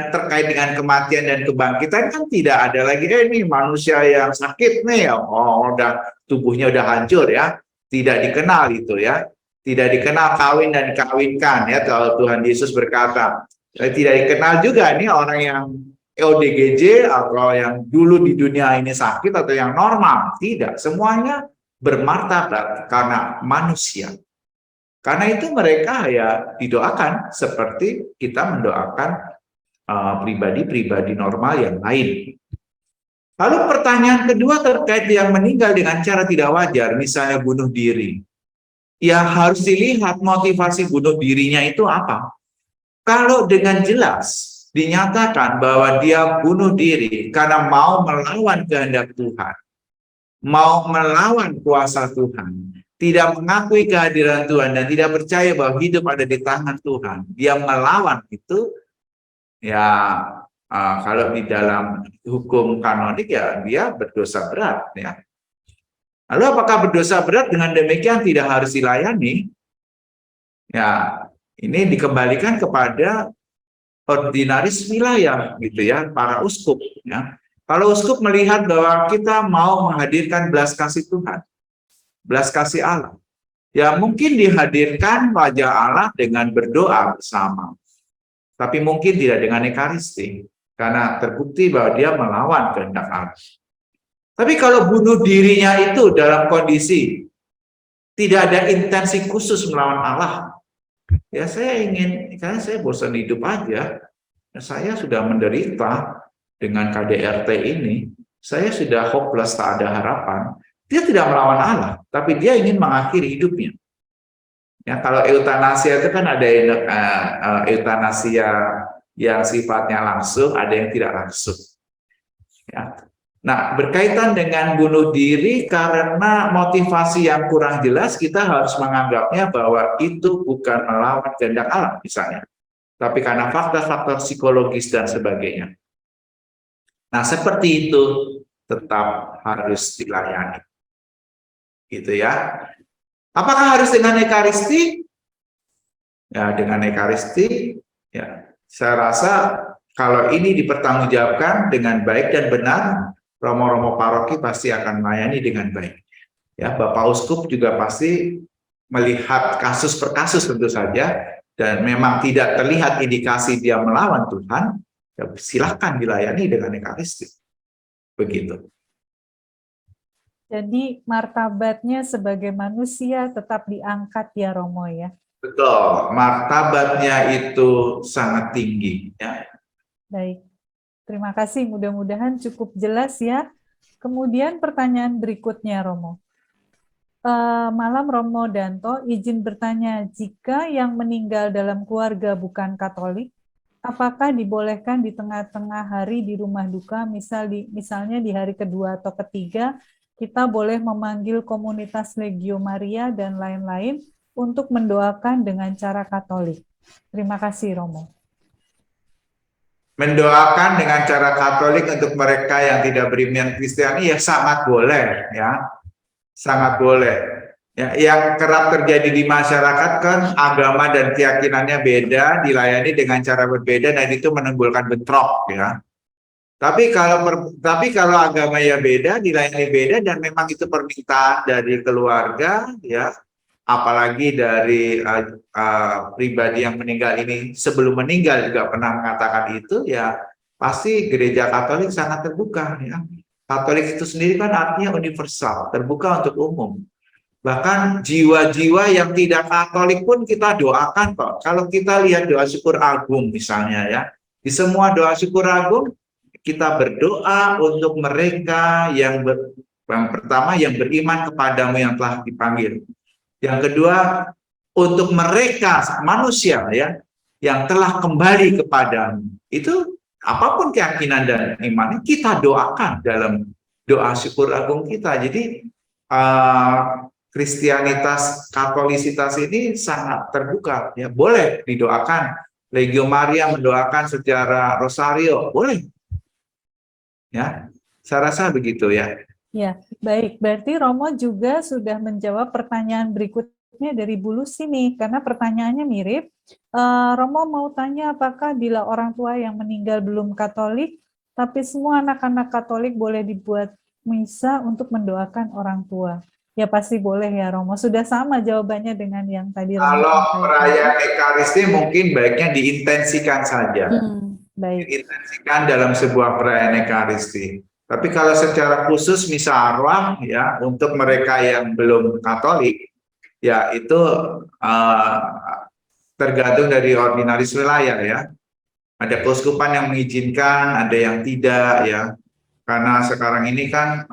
E: terkait dengan kematian dan kebangkitan kan tidak ada lagi ini manusia yang sakit nih ya, udah tubuhnya udah hancur ya, tidak dikenal itu ya, tidak dikenal kawin dan dikawinkan ya. Kalau Tuhan Yesus berkata, tidak dikenal juga nih orang yang ODGJ atau yang dulu di dunia ini sakit atau yang normal, tidak, semuanya bermartabat karena manusia. Karena itu mereka ya didoakan seperti kita mendoakan pribadi-pribadi normal yang lain. Lalu pertanyaan kedua terkait yang meninggal dengan cara tidak wajar, misalnya bunuh diri. Ya harus dilihat motivasi bunuh dirinya itu apa. Kalau dengan jelas dinyatakan bahwa dia bunuh diri karena mau melawan kehendak Tuhan, mau melawan kuasa Tuhan, tidak mengakui kehadiran Tuhan dan tidak percaya bahwa hidup ada di tangan Tuhan, dia melawan itu, ya kalau di dalam hukum kanonik ya dia berdosa berat ya. Lalu apakah berdosa berat dengan demikian tidak harus dilayani? Ya, ini dikembalikan kepada ordinaris wilayah gitu ya, para uskup ya. Kalau uskup melihat bahwa kita mau menghadirkan belas kasih Tuhan, belas kasih Allah, ya mungkin dihadirkan wajah Allah dengan berdoa bersama, tapi mungkin tidak dengan ekaristi, karena terbukti bahwa dia melawan kehendak Allah. Tapi kalau bunuh dirinya itu dalam kondisi tidak ada intensi khusus melawan Allah, ya karena saya bosan hidup aja, saya sudah menderita dengan KDRT ini, saya sudah hopeless, tak ada harapan. Dia tidak melawan Allah, tapi dia ingin mengakhiri hidupnya. Ya, kalau eutanasia itu kan ada eutanasia yang sifatnya langsung, ada yang tidak langsung. Ya. Nah, berkaitan dengan bunuh diri karena motivasi yang kurang jelas, kita harus menganggapnya bahwa itu bukan melawan kehendak Allah misalnya, tapi karena faktor-faktor psikologis dan sebagainya. Nah, seperti itu tetap harus dilayani. Gitu ya. Apakah harus dengan ekaristi? Ya, dengan ekaristi, ya. Saya rasa kalau ini dipertanggungjawabkan dengan baik dan benar, romo-romo paroki pasti akan melayani dengan baik. Ya, Bapak Uskup juga pasti melihat kasus per kasus tentu saja, dan memang tidak terlihat indikasi dia melawan Tuhan, ya silakan dilayani dengan ekaristi. Begitu.
A: Jadi martabatnya sebagai manusia tetap diangkat ya Romo ya.
E: Betul, martabatnya itu sangat tinggi ya.
A: Baik, terima kasih, mudah-mudahan cukup jelas ya. Kemudian pertanyaan berikutnya Romo. Malam Romo Danto, izin bertanya, jika yang meninggal dalam keluarga bukan Katolik, apakah dibolehkan di tengah-tengah hari di rumah duka, misalnya di hari kedua atau ketiga, kita boleh memanggil komunitas Legio Maria dan lain-lain untuk mendoakan dengan cara Katolik? Terima kasih, Romo.
E: Mendoakan dengan cara Katolik untuk mereka yang tidak beriman Kristiani ya sangat boleh ya. Sangat boleh. Ya, yang kerap terjadi di masyarakat kan agama dan keyakinannya beda, dilayani dengan cara berbeda dan itu menimbulkan bentrok ya. Tapi kalau agama ya beda, dilayani beda dan memang itu permintaan dari keluarga ya, apalagi dari pribadi yang meninggal ini sebelum meninggal juga pernah mengatakan itu, ya pasti gereja Katolik sangat terbuka ya. Katolik itu sendiri kan artinya universal, terbuka untuk umum. Bahkan jiwa-jiwa yang tidak Katolik pun kita doakan kok. Kalau kita lihat doa syukur agung misalnya ya, di semua doa syukur agung kita berdoa untuk mereka yang pertama yang beriman kepadamu yang telah dipanggil. Yang kedua, untuk mereka manusia ya yang telah kembali kepadamu. Itu apapun keyakinan dan imannya kita doakan dalam doa syukur agung kita. Jadi Kristianitas, Katolisitas ini sangat terbuka ya, boleh didoakan. Legio Maria mendoakan secara rosario, boleh. Ya, saya rasa begitu ya.
A: Ya, baik. Berarti Romo juga sudah menjawab pertanyaan berikutnya dari Bu Lucy nih, karena pertanyaannya mirip. Romo mau tanya apakah bila orang tua yang meninggal belum Katolik, tapi semua anak-anak Katolik boleh dibuat misa untuk mendoakan orang tua? Ya pasti boleh ya Romo. Sudah sama jawabannya dengan yang tadi Romo
E: Kalau
A: sampaikan.
E: perayaan Ekaristi mungkin baiknya diintensikan saja.
A: Baik.
E: Diintensikan dalam sebuah perayaan Ekaristi. Tapi kalau secara khusus misa arwah ya untuk mereka yang belum Katolik ya itu tergantung dari ordinaris wilayah ya. Ada keuskupan yang mengizinkan, ada yang tidak ya. Karena sekarang ini kan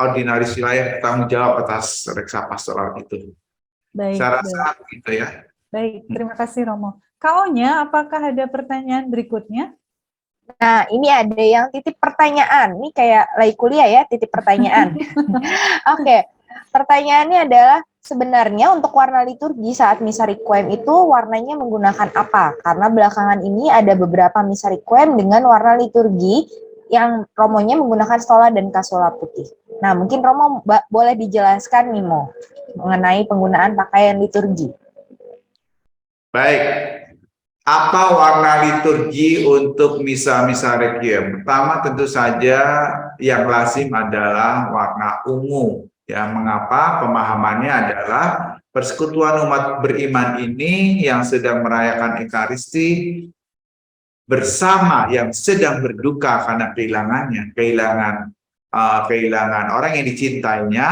E: ordinaris wilayah bertanggung jawab atas reksa pastoral itu.
A: Baik.
E: Saya rasa gitu ya.
A: Baik, terima kasih Romo. KO-nya apakah ada pertanyaan berikutnya?
B: Nah, ini ada yang titip pertanyaan. Ini kayak lagi kuliah ya, titip pertanyaan. Oke, pertanyaannya adalah sebenarnya untuk warna liturgi saat misa requiem itu warnanya menggunakan apa? Karena belakangan ini ada beberapa misa requiem dengan warna liturgi yang Romonya menggunakan stola dan kasola putih. Nah, mungkin Romo boleh dijelaskan nih Mo, mengenai penggunaan pakaian liturgi.
E: Baik. Apa warna liturgi untuk misa-misa requiem? Pertama tentu saja yang lazim adalah warna ungu. Ya, mengapa? Pemahamannya adalah persekutuan umat beriman ini yang sedang merayakan Ekaristi bersama yang sedang berduka karena kehilangan orang yang dicintainya,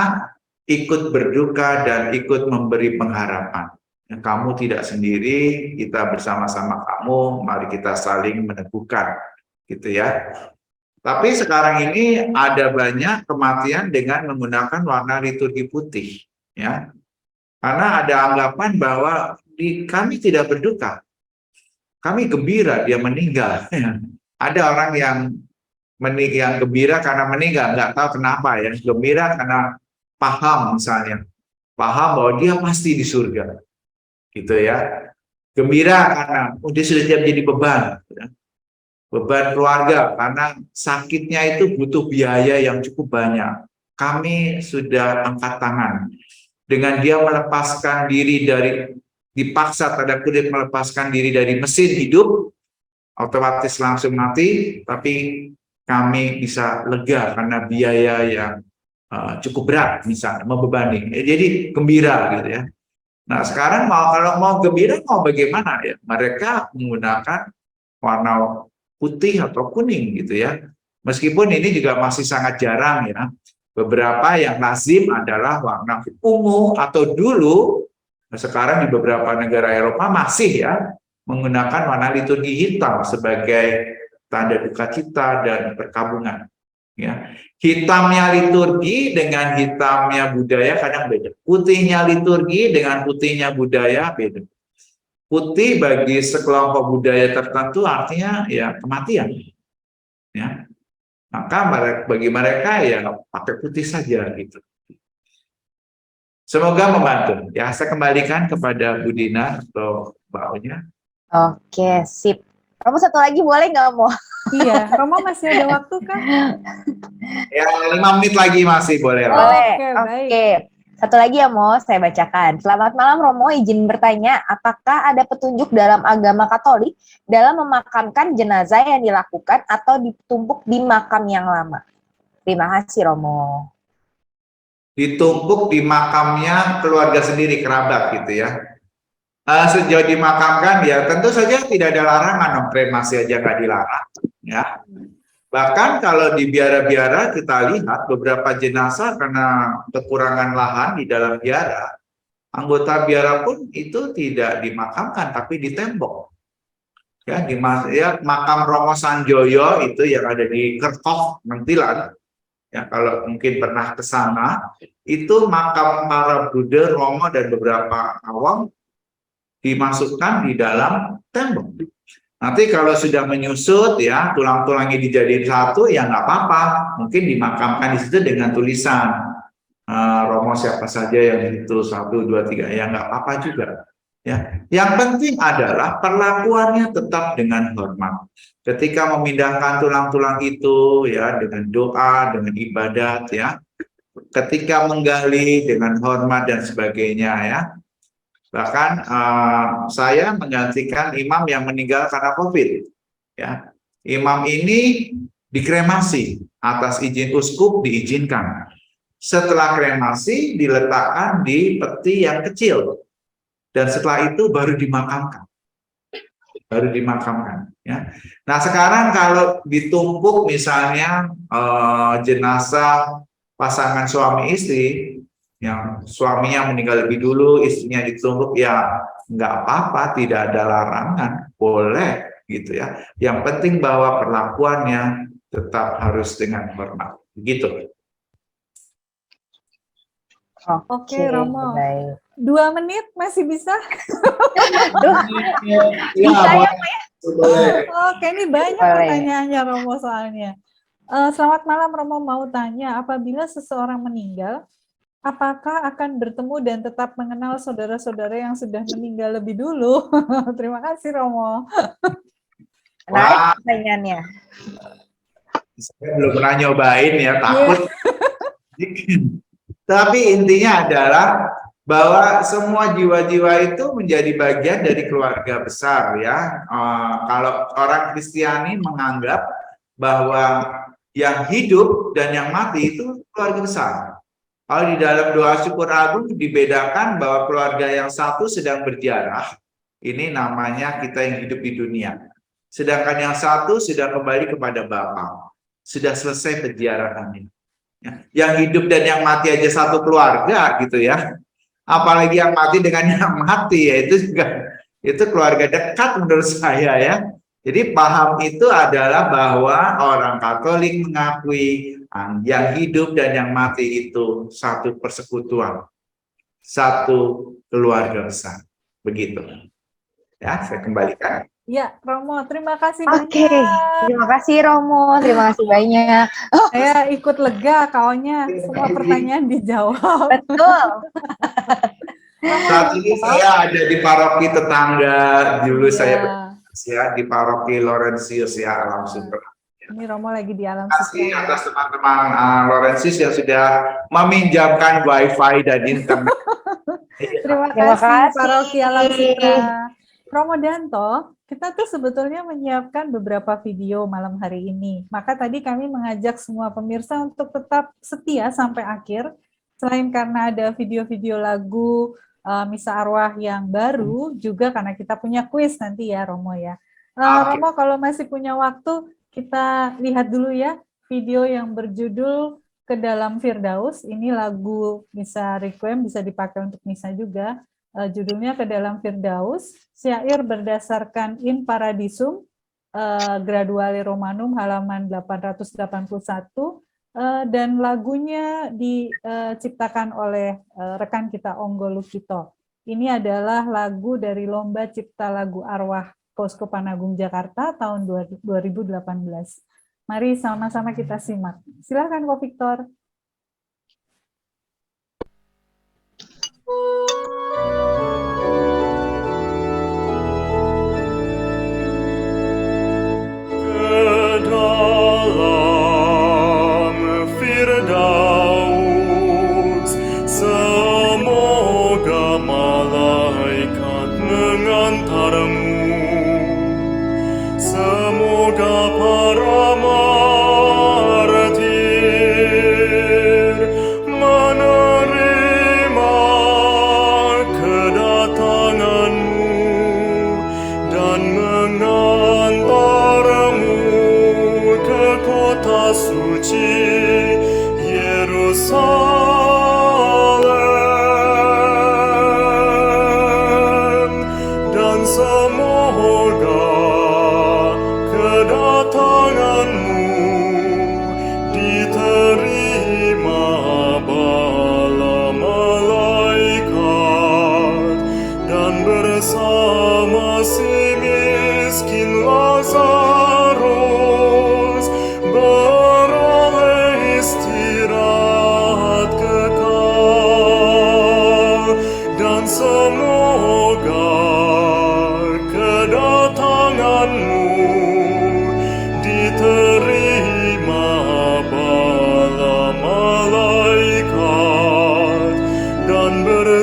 E: ikut berduka dan ikut memberi pengharapan. Kamu tidak sendiri, kita bersama-sama kamu, mari kita saling meneguhkan, gitu ya. Tapi sekarang ini ada banyak kematian dengan menggunakan warna liturgi putih, ya. Karena ada anggapan bahwa kami tidak berduka, kami gembira dia meninggal. Ada orang yang gembira karena meninggal, nggak tahu kenapa ya, gembira karena paham misalnya, paham bahwa dia pasti di surga. Gitu ya, gembira karena dia sudah tidak menjadi beban keluarga karena sakitnya itu butuh biaya yang cukup banyak. Kami sudah angkat tangan dengan dia melepaskan diri dari, dipaksa tanda kutip melepaskan diri dari mesin hidup, otomatis langsung mati, tapi kami bisa lega karena biaya yang cukup berat misalnya membebani. Jadi gembira gitu ya. Nah sekarang kalau mau gembira mau bagaimana ya? Mereka menggunakan warna putih atau kuning gitu ya. Meskipun ini juga masih sangat jarang ya. Beberapa yang lazim adalah warna ungu atau dulu, sekarang di beberapa negara Eropa masih ya menggunakan warna liturgi hitam sebagai tanda duka cita dan perkabungan. Ya. Hitamnya liturgi dengan hitamnya budaya kadang beda. Putihnya liturgi dengan putihnya budaya beda. Putih bagi sekelompok budaya tertentu artinya ya kematian. Ya. Maka bagi mereka ya pakai putih saja gitu. Semoga membantu. Ya, saya kembalikan kepada Bu Dina atau Mbak Onya.
B: Oke, sip. Kamu satu lagi boleh nggak mau?
A: Iya, Romo masih ada waktu kan?
E: Ya, 5 menit lagi masih boleh.
B: Boleh.
A: Oke, baik.
B: Oke. Satu lagi ya Mo, saya bacakan. Selamat malam Romo, izin bertanya, apakah ada petunjuk dalam agama Katolik dalam memakamkan jenazah yang dilakukan atau ditumpuk di makam yang lama? Terima kasih Romo.
E: ditumpuk di makamnya keluarga sendiri, kerabat gitu ya. Sejauh dimakamkan ya tentu saja tidak ada larangan, dong, kremasi aja nggak dilarang ya. Bahkan kalau di biara-biara kita lihat beberapa jenazah karena kekurangan lahan di dalam biara, anggota biara pun itu tidak dimakamkan tapi ditembok. Ya, makam Romo Sanjoyo itu yang ada di Kerkhof, Mentilan. Ya, kalau mungkin pernah ke sana, itu makam para Buddha, Romo dan beberapa awam dimasukkan di dalam tembok. Nanti kalau sudah menyusut ya, tulang-tulangnya dijadiin satu ya nggak apa-apa, mungkin dimakamkan di situ dengan tulisan Romo siapa saja yang itu 1, 2, 3 ya nggak apa-apa juga. Ya, yang penting adalah perlakuannya tetap dengan hormat. Ketika memindahkan tulang-tulang itu ya dengan doa, dengan ibadat ya. Ketika menggali dengan hormat dan sebagainya ya. Bahkan saya menggantikan imam yang meninggal karena COVID. Ya, imam ini dikremasi atas izin uskup diizinkan. Setelah kremasi diletakkan di peti yang kecil dan setelah itu baru dimakamkan. Ya. Nah sekarang kalau ditumpuk misalnya jenazah pasangan suami istri yang suaminya meninggal lebih dulu, istrinya ditumpuk ya nggak apa-apa, tidak ada larangan, boleh gitu ya. Yang penting bahwa perlakuannya tetap harus dengan hormat, begitu.
A: Oke, Romo.
B: Baik.
A: 2 menit masih bisa?
B: Bisa ya, Pak ya?
A: Oke, ini banyak
B: Boleh.
A: pertanyaannya Romo soalnya. Selamat malam, Romo mau tanya, apabila seseorang meninggal, apakah akan bertemu dan tetap mengenal saudara-saudara yang sudah meninggal lebih dulu? Terima kasih, Romo.
B: Menarik pertanyaannya.
E: Saya belum pernah nyobain ya, takut. Tapi intinya adalah bahwa semua jiwa-jiwa itu menjadi bagian dari keluarga besar ya. Kalau orang Kristiani menganggap bahwa yang hidup dan yang mati itu keluarga besar. Kalau di dalam doa syukur agung dibedakan bahwa keluarga yang satu sedang berjarah, ini namanya kita yang hidup di dunia. Sedangkan yang satu sudah kembali kepada Bapa, sudah selesai penjarahannya. Ya. Yang hidup dan yang mati aja satu keluarga gitu ya. Apalagi yang mati dengan yang mati ya itu juga itu keluarga dekat menurut saya ya. Jadi paham itu adalah bahwa orang Katolik mengakui yang hidup dan yang mati itu satu persekutuan, satu keluarga besar. Begitu. Ya, saya kembalikan.
A: Ya, Romo, terima kasih
B: Oke,
A: banyak.
B: terima kasih Romo, terima kasih banyak.
A: Saya ikut lega, kaunya semua pertanyaan dijawab.
B: Betul.
E: Saat ini saya ada di paroki tetangga, dulu saya ya di paroki Laurentius ya, Alam Sutra.
A: Ini Romo lagi di Alam
E: Terima kasih
A: Sutra.
E: atas teman-teman Laurentius yang sudah meminjamkan wifi dan internet.
A: Terima
B: Terima
A: kasih
B: kasih.
A: Paroki Alam Sutra. Romo Danto, kita tuh sebetulnya menyiapkan beberapa video malam hari ini. Maka tadi kami mengajak semua pemirsa untuk tetap setia sampai akhir. Selain karena ada video-video lagu Misa Arwah yang baru, juga karena kita punya kuis nanti ya Romo ya. Romo kalau masih punya waktu, kita lihat dulu ya video yang berjudul Ke Dalam Firdaus. Ini lagu Misa Requiem, bisa dipakai untuk Misa juga. Judulnya Ke Dalam Firdaus, syair berdasarkan In Paradisum, Graduale Romanum halaman 881, dan lagunya diciptakan oleh rekan kita Onggo Lukito. Ini adalah lagu dari Lomba Cipta Lagu Arwah Keuskupan Agung Jakarta tahun 2018. Mari sama-sama kita simak. Silakan Ko Victor.
D: Ke dalam Firdaus, semoga malaikat mengantarmu, semoga para martir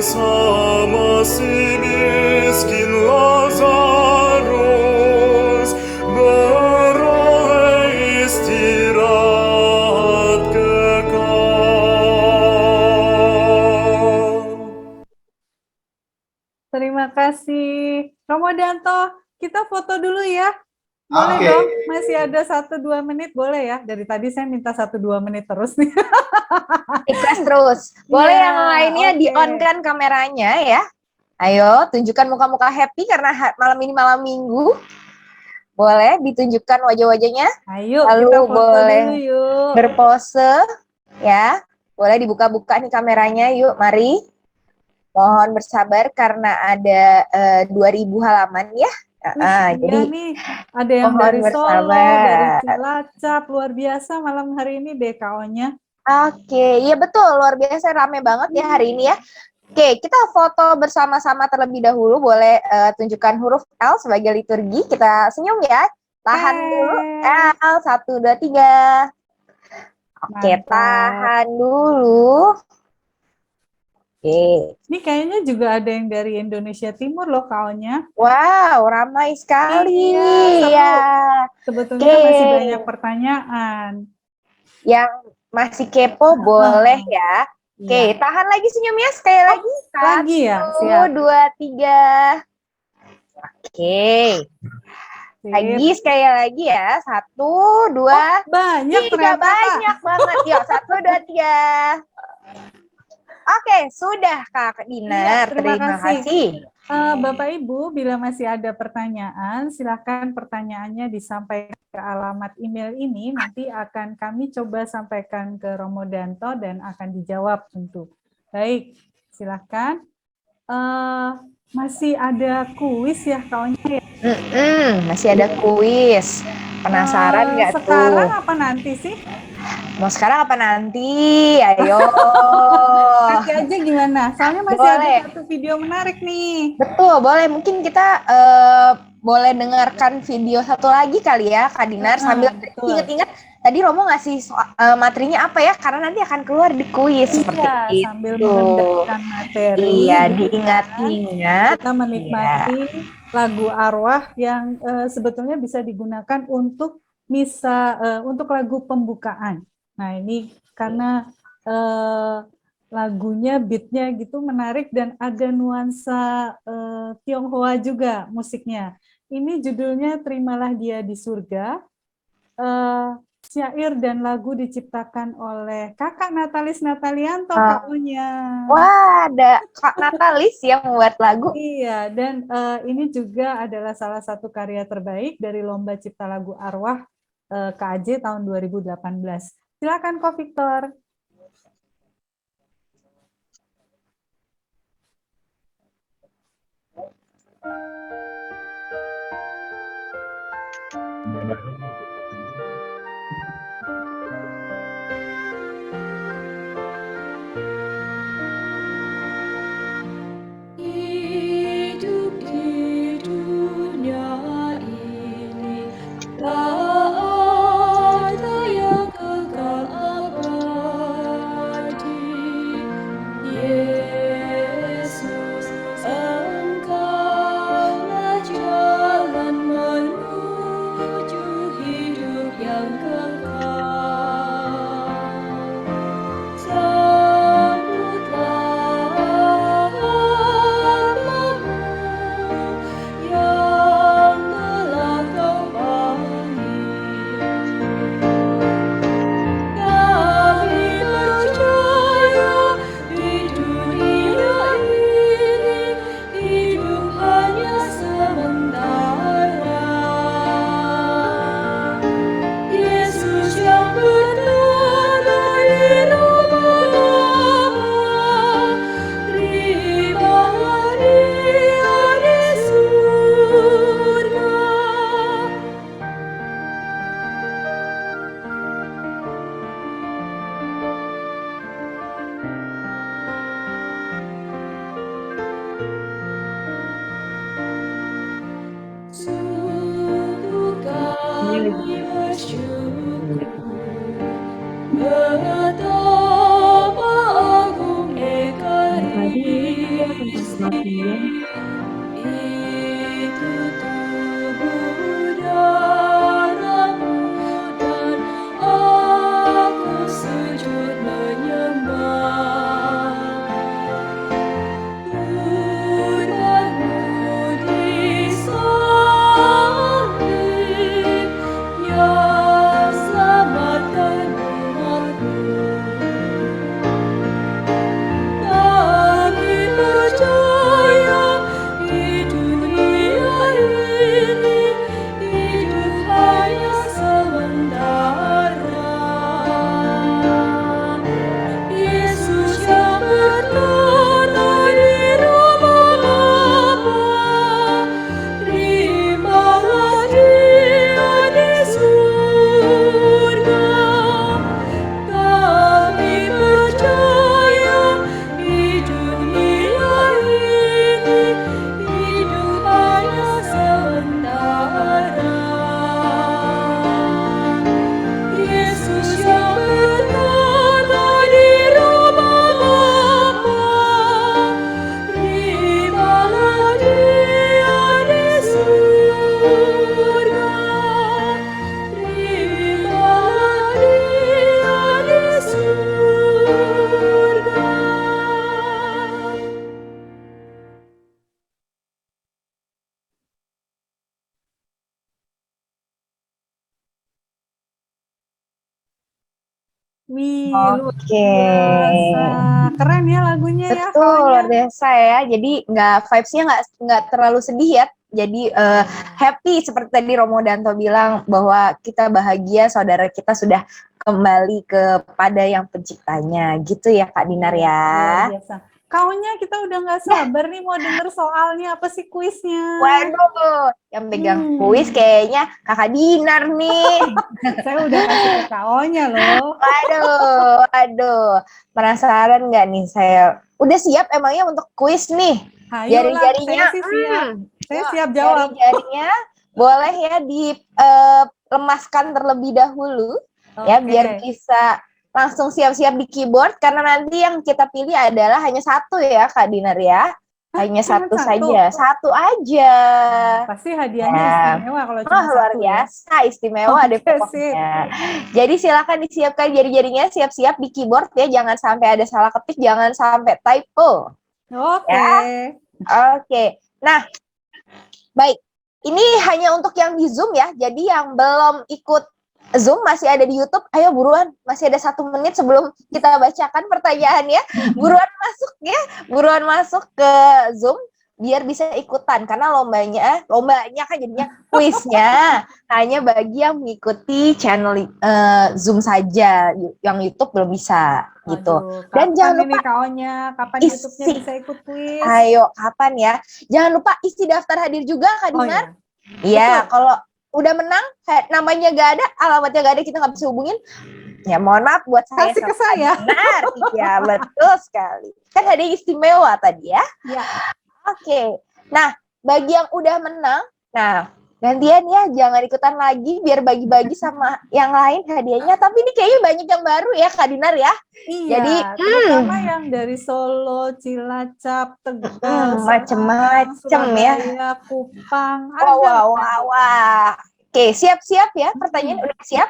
D: bersama si miskin Lazarus beroleh istirahat kekal.
A: Terima kasih. Romo Danto, kita foto dulu ya. Boleh
E: Oke.
A: dong, masih ada 1-2 menit, boleh ya? Dari tadi saya minta 1-2 menit terus nih.
B: Request terus. Boleh
A: Iya,
B: yang lainnya
A: oke.
B: di-on-kan kameranya ya. Ayo, tunjukkan muka-muka happy karena malam ini malam minggu. Boleh ditunjukkan wajah-wajahnya.
A: Ayo,
B: Lalu
A: kita foto
B: boleh
A: dulu yuk.
B: berpose ya. Boleh dibuka-buka nih kameranya, yuk mari. Mohon bersabar karena ada 2.000 halaman ya.
A: Iya
B: Jadi
A: nih, ada yang
B: mohon
A: dari Solo, dari
B: bersabar.
A: Cilacap, luar biasa malam hari ini DKO-nya.
B: Oke, iya betul, luar biasa rame banget ya hari ini ya. Oke, kita foto bersama-sama terlebih dahulu. Boleh tunjukkan huruf L sebagai liturgi. Kita senyum ya. Tahan dulu. L, 1, 2, 3. Oke,
A: Mantap.
B: tahan dulu. Oke.
A: Ini kayaknya juga ada yang dari Indonesia Timur loh KO-nya.
B: Wow, ramai sekali.
A: Iya, seru.
B: Ya.
A: Sebetulnya
B: Oke.
A: masih banyak pertanyaan.
B: Yang masih kepo boleh ya. Oke,
A: Iya.
B: tahan lagi senyumnya sekali lagi.
A: Lagi ya?
B: 1,
A: Siap.
B: 2, 3. Oke.
A: Sip.
B: Lagi sekali lagi ya. 1, 2,
A: Banyak
B: 3.
A: ternyata, Kak.
B: Banyak banget. Yuk, 1, 2, 3. Oke, sudah Kak Dinar.
A: Iya, terima
B: Terima
A: kasih.
B: kasih.
A: Bapak Ibu, bila masih ada pertanyaan, silakan pertanyaannya disampaikan ke alamat email ini. Nanti akan kami coba sampaikan ke Romo Danto dan akan dijawab tentu. Baik, silakan. Masih ada kuis ya kawannya ya?
B: Masih ada kuis. Penasaran nggak tuh?
A: Sekarang apa nanti sih?
B: Mau sekarang apa nanti? Ayo.
A: Nanti aja gimana? Soalnya masih
B: Boleh.
A: ada satu video menarik nih.
B: Betul, boleh. Mungkin kita boleh dengarkan video satu lagi kali ya, Kak Dinar. Sambil
A: Betul.
B: inget-inget, tadi Romo ngasih materinya apa ya? Karena nanti akan keluar di kuis seperti itu.
A: Sambil mengendalikan materi.
B: Iya,
A: gitu
B: diingat-ingat.
A: kita menikmati lagu arwah yang sebetulnya bisa digunakan untuk misa, untuk lagu pembukaan. Nah ini karena lagunya, beatnya gitu menarik dan ada nuansa Tionghoa juga musiknya. Ini judulnya Terimalah Dia di Surga. Syair dan lagu diciptakan oleh Kakak Natalis Natalianto, KU-nya.
B: Wah, ada Kak Natalis yang membuat lagu.
A: Iya, dan ini juga adalah salah satu karya terbaik dari Lomba Cipta Lagu Arwah KAJ tahun 2018. Silakan Ko Victor.
G: Hidup di dunia ini tak ada yang kekal abadi. Yesus, Engkaulah jalan menuju hidup. itu tubuh darahmu dan aku sujud menyembah. Purnamu disalib yang selamatkan umatmu. Kami percaya di dunia ini hidup hanya sementara. Yesus yang bertata di rumah Bapa, terimalah Dia di surga. Kami percaya di dunia ini hidup hanya sementara. Yesus yang bertata di rumah Bapa, terimalah Dia di surga. Terimalah Dia di surga.
A: Wih, luar
B: Oke.
A: biasa. Keren ya lagunya ya,
B: Betul, luar
A: kawannya.
B: biasa ya. Jadi vibes-nya nggak terlalu sedih ya. Jadi happy seperti tadi Romo Danto bilang bahwa kita bahagia saudara kita sudah kembali kepada yang penciptanya. Gitu ya Kak Dinar
A: Luar
B: ya.
A: biasa. Kaunya kita udah nggak sabar nih mau denger soalnya apa sih kuisnya.
B: Waduh, yang pegang kuis kayaknya Kakak Dinar nih.
A: Saya udah kasih ke kaunya loh.
B: Waduh. Penasaran nggak nih saya? Udah siap emangnya untuk kuis nih?
A: Ayolah,
B: Jari-jarinya,
A: saya sih siap. Saya
B: yuk,
A: siap jawab.
B: jari-jarinya boleh ya dilemaskan terlebih dahulu ya
A: Oke.
B: biar bisa langsung siap-siap di keyboard karena nanti yang kita pilih adalah hanya satu ya Kak Dinar ya. Hanya
A: Cuma
B: satu
A: satu?
B: saja, satu aja.
A: Pasti hadiahnya
B: Ya.
A: istimewa kalau cuma
B: Luar
A: satu ya.
B: biasa, istimewa deh
A: Oke,
B: pokoknya. Jadi silakan disiapkan jari-jarinya, siap-siap di keyboard ya, jangan sampai ada salah ketik, jangan sampai typo.
A: Oke.
B: Oke, nah baik, ini hanya untuk yang di Zoom ya, jadi yang belum ikut Zoom masih ada di YouTube, ayo buruan, masih ada 1 menit sebelum kita bacakan pertanyaannya, buruan masuk ke Zoom, biar bisa ikutan, karena lombanya kan jadinya kuisnya, hanya bagi yang mengikuti channel Zoom saja, yang YouTube belum bisa, gitu.
A: Aduh,
B: Dan
A: kapan
B: jangan
A: ini
B: lupa
A: kaunya? Kapan
B: isi.
A: YouTube-nya bisa ikut kuis?
B: Ayo, kapan ya? Jangan lupa isi daftar hadir juga, Kak
A: Oh
B: Dinar.
A: ya.
B: Iya, kalau udah menang, namanya gak ada, alamatnya gak ada, kita nggak bisa hubungin. Ya mohon maaf buat saya.
A: Kasih ke
B: sama
A: saya.
B: Kak Dinar. Iya, betul sekali. Kan ada yang istimewa tadi ya.
A: Ya.
B: Oke. Nah, bagi yang udah menang, nah gantian ya, jangan ikutan lagi biar bagi-bagi sama yang lain hadiahnya. Tapi ini kayaknya banyak yang baru ya, Kak Dinar ya.
A: Iya,
B: Jadi,
A: terutama yang dari Solo, Cilacap, Tegal,
B: macem-macem ya.
A: Surabaya, Kupang,
B: Wah. Oke, siap-siap ya. Pertanyaan udah siap?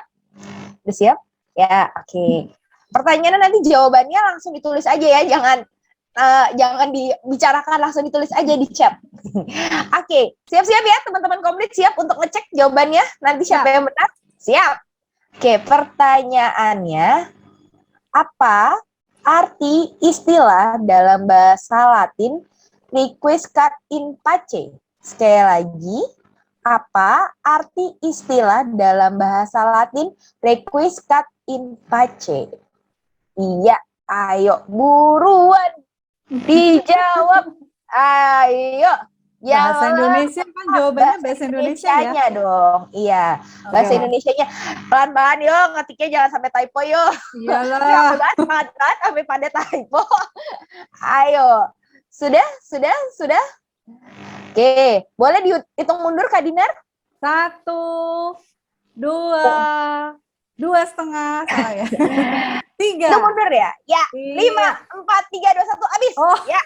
B: Udah siap? Ya, oke. Pertanyaannya nanti jawabannya langsung ditulis aja ya, jangan dibicarakan, langsung ditulis aja di chat. Oke, siap-siap ya teman-teman komplit, siap untuk ngecek jawabannya. Nanti siapa yang benar? Siap. Oke, pertanyaannya, apa arti istilah dalam bahasa Latin requiescat in pace? Sekali lagi, apa arti istilah dalam bahasa Latin requiescat in pace? Iya, ayo buruan dijawab. Ayo.
A: Bahasa Indonesia kan jawabannya bahasa Indonesia ya.
B: Dong. Iya, bahasa Indonesianya. Pelan-pelan yo, ngetiknya jangan sampai typo yo.
A: Iyalah.
B: Jangan sampai pada typo. Ayo. Sudah? Oke, boleh dihitung mundur Kak Dinar?
A: 1, 2, 2,5, salah ya. 3.
B: Hitung mundur ya? Ya,
A: Iya.
B: 5, 4, 3, 2, 1, habis.
A: Oh.
B: Ya.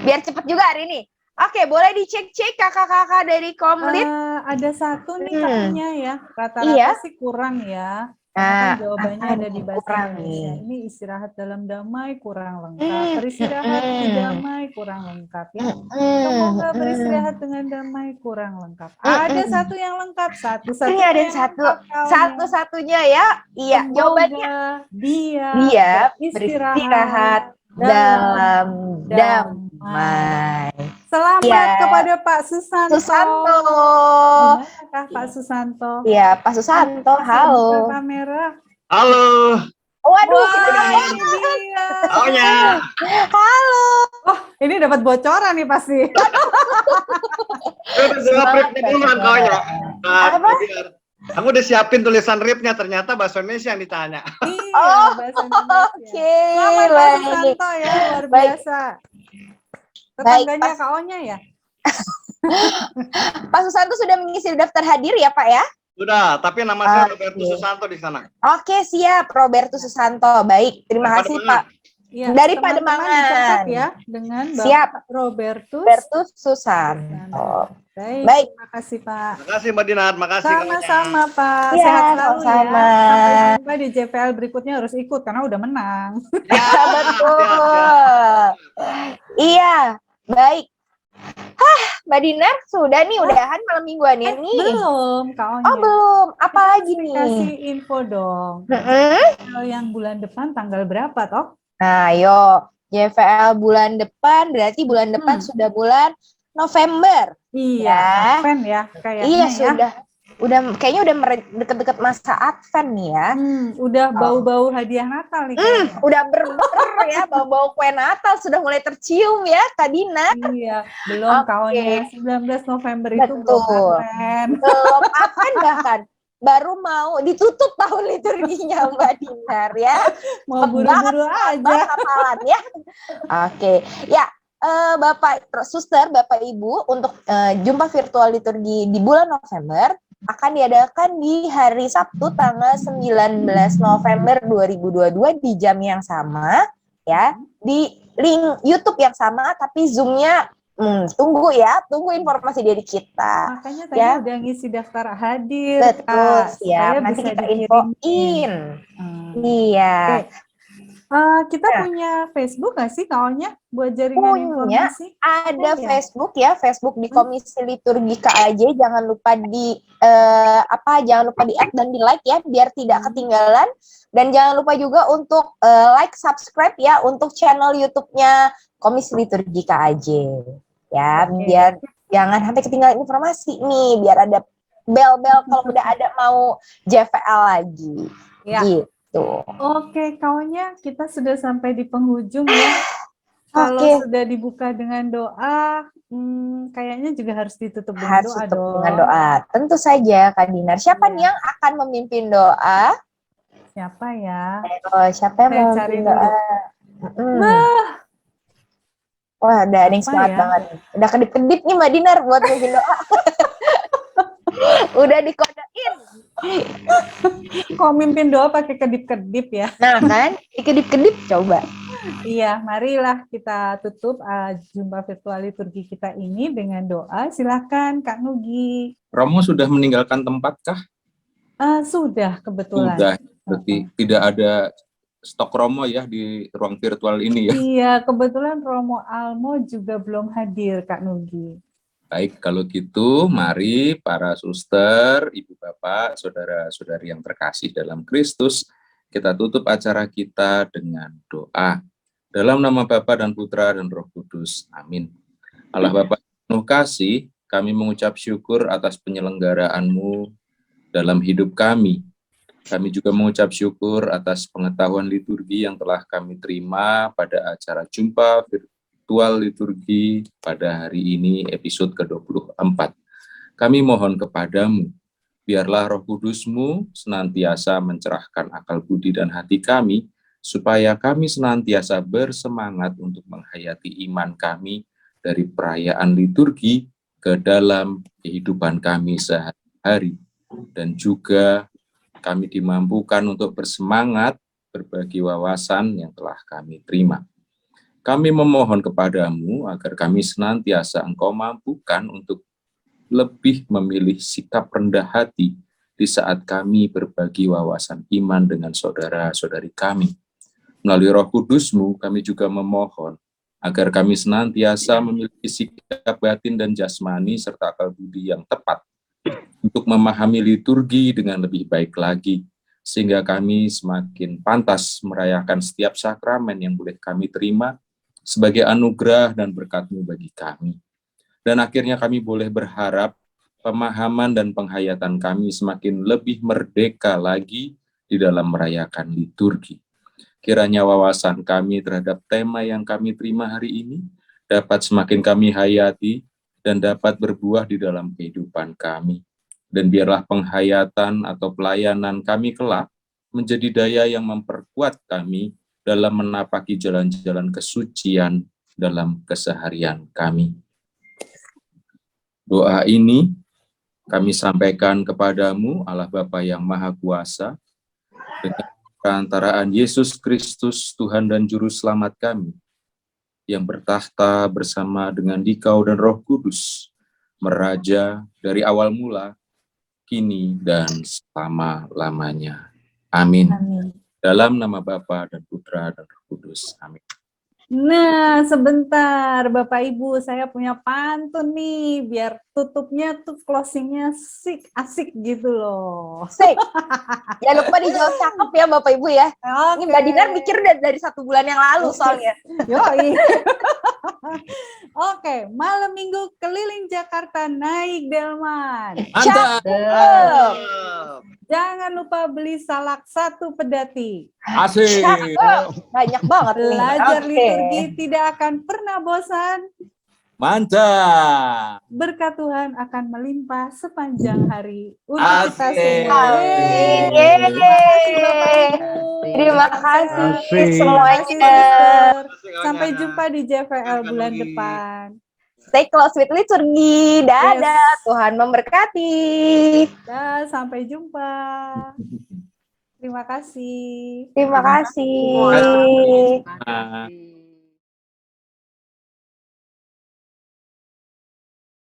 B: Biar cepet juga hari ini. Oke, boleh dicek-cek kakak-kakak dari Komlit.
A: Ada satu nih
B: Hmm.
A: kakaknya ya, rata-rata
B: Iya.
A: sih kurang ya.
B: Nah,
A: Karena kan jawabannya
B: apa
A: ada
B: nih
A: di bahasa
B: kurang
A: Indonesia.
B: nih?
A: Ini istirahat dalam damai kurang lengkap,
B: Hmm,
A: beristirahat di
B: hmm.
A: damai kurang lengkap ya. Semoga beristirahat dengan damai kurang lengkap. Ada satu yang lengkap,
B: Ini
A: satu-satunya
B: ada
A: yang
B: satu,
A: lengkap kaunya.
B: satu-satunya ya. Iya, jawabannya
A: Dia
B: dia
A: beristirahat
B: beristirahat dalam damai.
A: Selamat
B: Ya.
A: kepada Pak Susanto.
B: Susanto.
A: Gimanakah Pak Susanto?
B: Iya, Pak Susanto,
A: Bisa buka
B: halo.
A: kamera.
D: Halo.
B: Waduh,
A: Wah,
B: kita dapat.
A: ini dia.
D: Taunya.
B: Halo.
A: Oh, ini dapat bocoran nih pasti.
D: Udah
B: Semangat,
D: skripnya duluan kaunya.
B: Apa?
D: Aku udah siapin tulisan ripnya, ternyata bahasa Indonesia yang ditanya.
A: Iya,
B: Oh,
A: bahasa Indonesia.
B: Oke,
A: Selamat Pak
B: baik.
A: Susanto ya, luar
B: Baik.
A: biasa. Tetangganya
B: Pak.
A: Kak Onya ya?
B: Pak Susanto sudah mengisi daftar hadir ya, Pak ya?
D: Udah, tapi nama saya
B: Oke.
D: Robertus Susanto di sana.
B: Oke, siap. Robertus Susanto. Baik, terima kasih, Pak.
A: Iya,
B: Dari
A: teman-teman
B: Pademangan.
A: dicatat ya dengan Bapak
B: Siap.
A: Robertus.
B: Robertus Susanto.
A: Baik,
B: Baik.
A: terima kasih Pak.
D: Makasih Mbak Dinar, makasih.
A: Sama-sama Pak,
B: Iya,
A: sehat selalu
B: sama-sama.
A: ya. Sampai jumpa di JPL berikutnya, harus ikut karena udah menang.
B: Betul. Iya, baik. Mbak Dinar, sudah nih, udahan malam mingguannya nih.
A: Belum, Kak Onya.
B: Oh, belum. Apa lagi nih?
A: Kasih info dong.
B: Mm-mm.
A: Kalau yang bulan depan tanggal berapa toh?
B: Nah, ayo. JVL bulan depan, berarti bulan depan sudah bulan November.
A: Iya,
B: Ya.
A: Advent ya kayaknya
B: Iya,
A: ya.
B: sudah. Kayaknya udah deket-deket masa Advent nih ya.
A: Udah bau-bau hadiah Natal nih kayaknya.
B: Udah ber ya, bau-bau kue Natal sudah mulai tercium ya, Kak Dina.
A: Iya, belum
B: Oke.
A: Kak Onya. 19 November itu belum
B: Betul.
A: Advent.
B: Belum Advent bahkan. Baru mau ditutup tahun liturginya Mbak Dinar ya.
A: Mau
B: Cepet banget,
A: buru-buru aja.
B: hafalan ya. Oke, ya Bapak Suster, Bapak Ibu, untuk jumpa virtual liturgi di bulan November akan diadakan di hari Sabtu tanggal 19 November 2022 di jam yang sama ya, di link YouTube yang sama, tapi Zoom-nya tunggu informasi dari kita.
A: Makanya tadi
B: Ya.
A: udah ngisi daftar hadir.
B: Betul,
A: Kak,
B: siap.
A: supaya
B: Nanti
A: bisa
B: kita
A: dikirimin.
B: infoin. Iya.
A: Oke. Kita punya Facebook nggak sih Kak Onya buat jaringan
B: Punya.
A: informasi?
B: Ada
A: Punya.
B: Facebook ya, Facebook di Komisi Liturgi KAJ. Jangan lupa jangan lupa di add dan di like ya, biar tidak ketinggalan. Dan jangan lupa juga untuk like, subscribe ya untuk channel YouTube-nya Komisi Liturgi KAJ. Ya,
A: Oke.
B: biar jangan sampai ketinggalan informasi nih, biar ada bel-bel kalau udah ada mau JVL lagi.
A: Ya.
B: Gitu.
A: Oke, Kaunya kita sudah sampai di penghujung ya. Kalau
B: Oke.
A: sudah dibuka dengan doa, kayaknya juga harus ditutup dengan
B: Harus
A: doa
B: tutup
A: dong.
B: dengan doa. Tentu saja, Kak Dinar. Siapa
A: Iya.
B: nih yang akan memimpin doa?
A: Siapa ya?
B: Oh, siapa yang
A: Saya
B: mau
A: cari
B: memimpin doa? Wah, ada yang
A: Siapa
B: semangat
A: ya?
B: banget. Udah kedip-kedip nih Mbak Dinar buat memimpin doa. Udah dikodein.
A: Kok mimpin doa pakai kedip-kedip ya?
B: Nah kan, kedip-kedip coba.
A: Iya, marilah kita tutup jumpa virtual liturgi kita ini dengan doa. Silakan Kak Nugi.
H: Romo sudah meninggalkan tempatkah?
A: Sudah kebetulan.
H: Sudah, berarti tidak ada stok Romo ya di ruang virtual ini ya.
A: Iya, kebetulan Romo Almo juga belum hadir Kak Nugi.
H: Baik, kalau gitu mari para suster, ibu bapak, saudara-saudari yang terkasih dalam Kristus, kita tutup acara kita dengan doa. Dalam nama Bapa dan Putra dan Roh Kudus. Amin. Allah Bapa penuh kasih, kami mengucap syukur atas penyelenggaraan-Mu dalam hidup kami. Kami juga mengucap syukur atas pengetahuan liturgi yang telah kami terima pada acara jumpa virtual liturgi pada hari ini episode ke-24. Kami mohon kepadamu, biarlah Roh Kudus-Mu senantiasa mencerahkan akal budi dan hati kami, supaya kami senantiasa bersemangat untuk menghayati iman kami dari perayaan liturgi ke dalam kehidupan kami sehari-hari. Dan juga kami dimampukan untuk bersemangat berbagi wawasan yang telah kami terima. Kami memohon kepadamu agar kami senantiasa Engkau mampukan untuk lebih memilih sikap rendah hati di saat kami berbagi wawasan iman dengan saudara-saudari kami. Melalui Roh Kudus-Mu, kami juga memohon agar kami senantiasa memiliki sikap batin dan jasmani serta akal budi yang tepat untuk memahami liturgi dengan lebih baik lagi, sehingga kami semakin pantas merayakan setiap sakramen yang boleh kami terima sebagai anugerah dan berkat-Mu bagi kami. Dan akhirnya kami boleh berharap pemahaman dan penghayatan kami semakin lebih merdeka lagi di dalam merayakan liturgi. Kiranya wawasan kami terhadap tema yang kami terima hari ini dapat semakin kami hayati dan dapat berbuah di dalam kehidupan kami. Dan biarlah penghayatan atau pelayanan kami kelak menjadi daya yang memperkuat kami dalam menapaki jalan-jalan kesucian dalam keseharian kami. Doa ini kami sampaikan kepadamu, Allah Bapa yang Maha Kuasa, dengan perantaraan Yesus Kristus, Tuhan dan Juru Selamat kami, yang bertahta bersama dengan Dikau dan Roh Kudus, meraja dari awal mula, kini dan selama-lamanya. Amin.
A: Amin.
H: Dalam nama Bapa dan Putra dan Roh Kudus. Amin.
A: Nah, sebentar Bapak Ibu, saya punya pantun nih, biar tutupnya tuh closingnya asik gitu loh.
B: Sik. Jangan lupa dijawab cakep ya Bapak Ibu ya. Ini Mbak Dinar mikir dari 1 bulan yang lalu soalnya.
A: Yoi. Oke, malam minggu keliling Jakarta naik delman.
H: Mantap.
A: Jangan lupa beli salak 1 pedati.
H: Asik.
B: Banyak banget nih.
A: Belajar
B: Oke.
A: liturgi tidak akan pernah bosan.
H: Mantap.
A: Berkat Tuhan akan melimpah sepanjang hari untuk kita
H: Asik.
A: semua.
B: Amin.
A: Terima kasih Bapak Ibu.
B: Terima kasih
F: Asik.
B: semuanya.
A: Terima kasih, Suster. Sampai jumpa di JVL bulan depan.
B: Stay close with liturgi. Dadah.
A: Yes.
B: Tuhan memberkati.
A: Dan sampai jumpa. Terima kasih.
B: Terima kasih.
H: Terima kasih.
C: Terima kasih.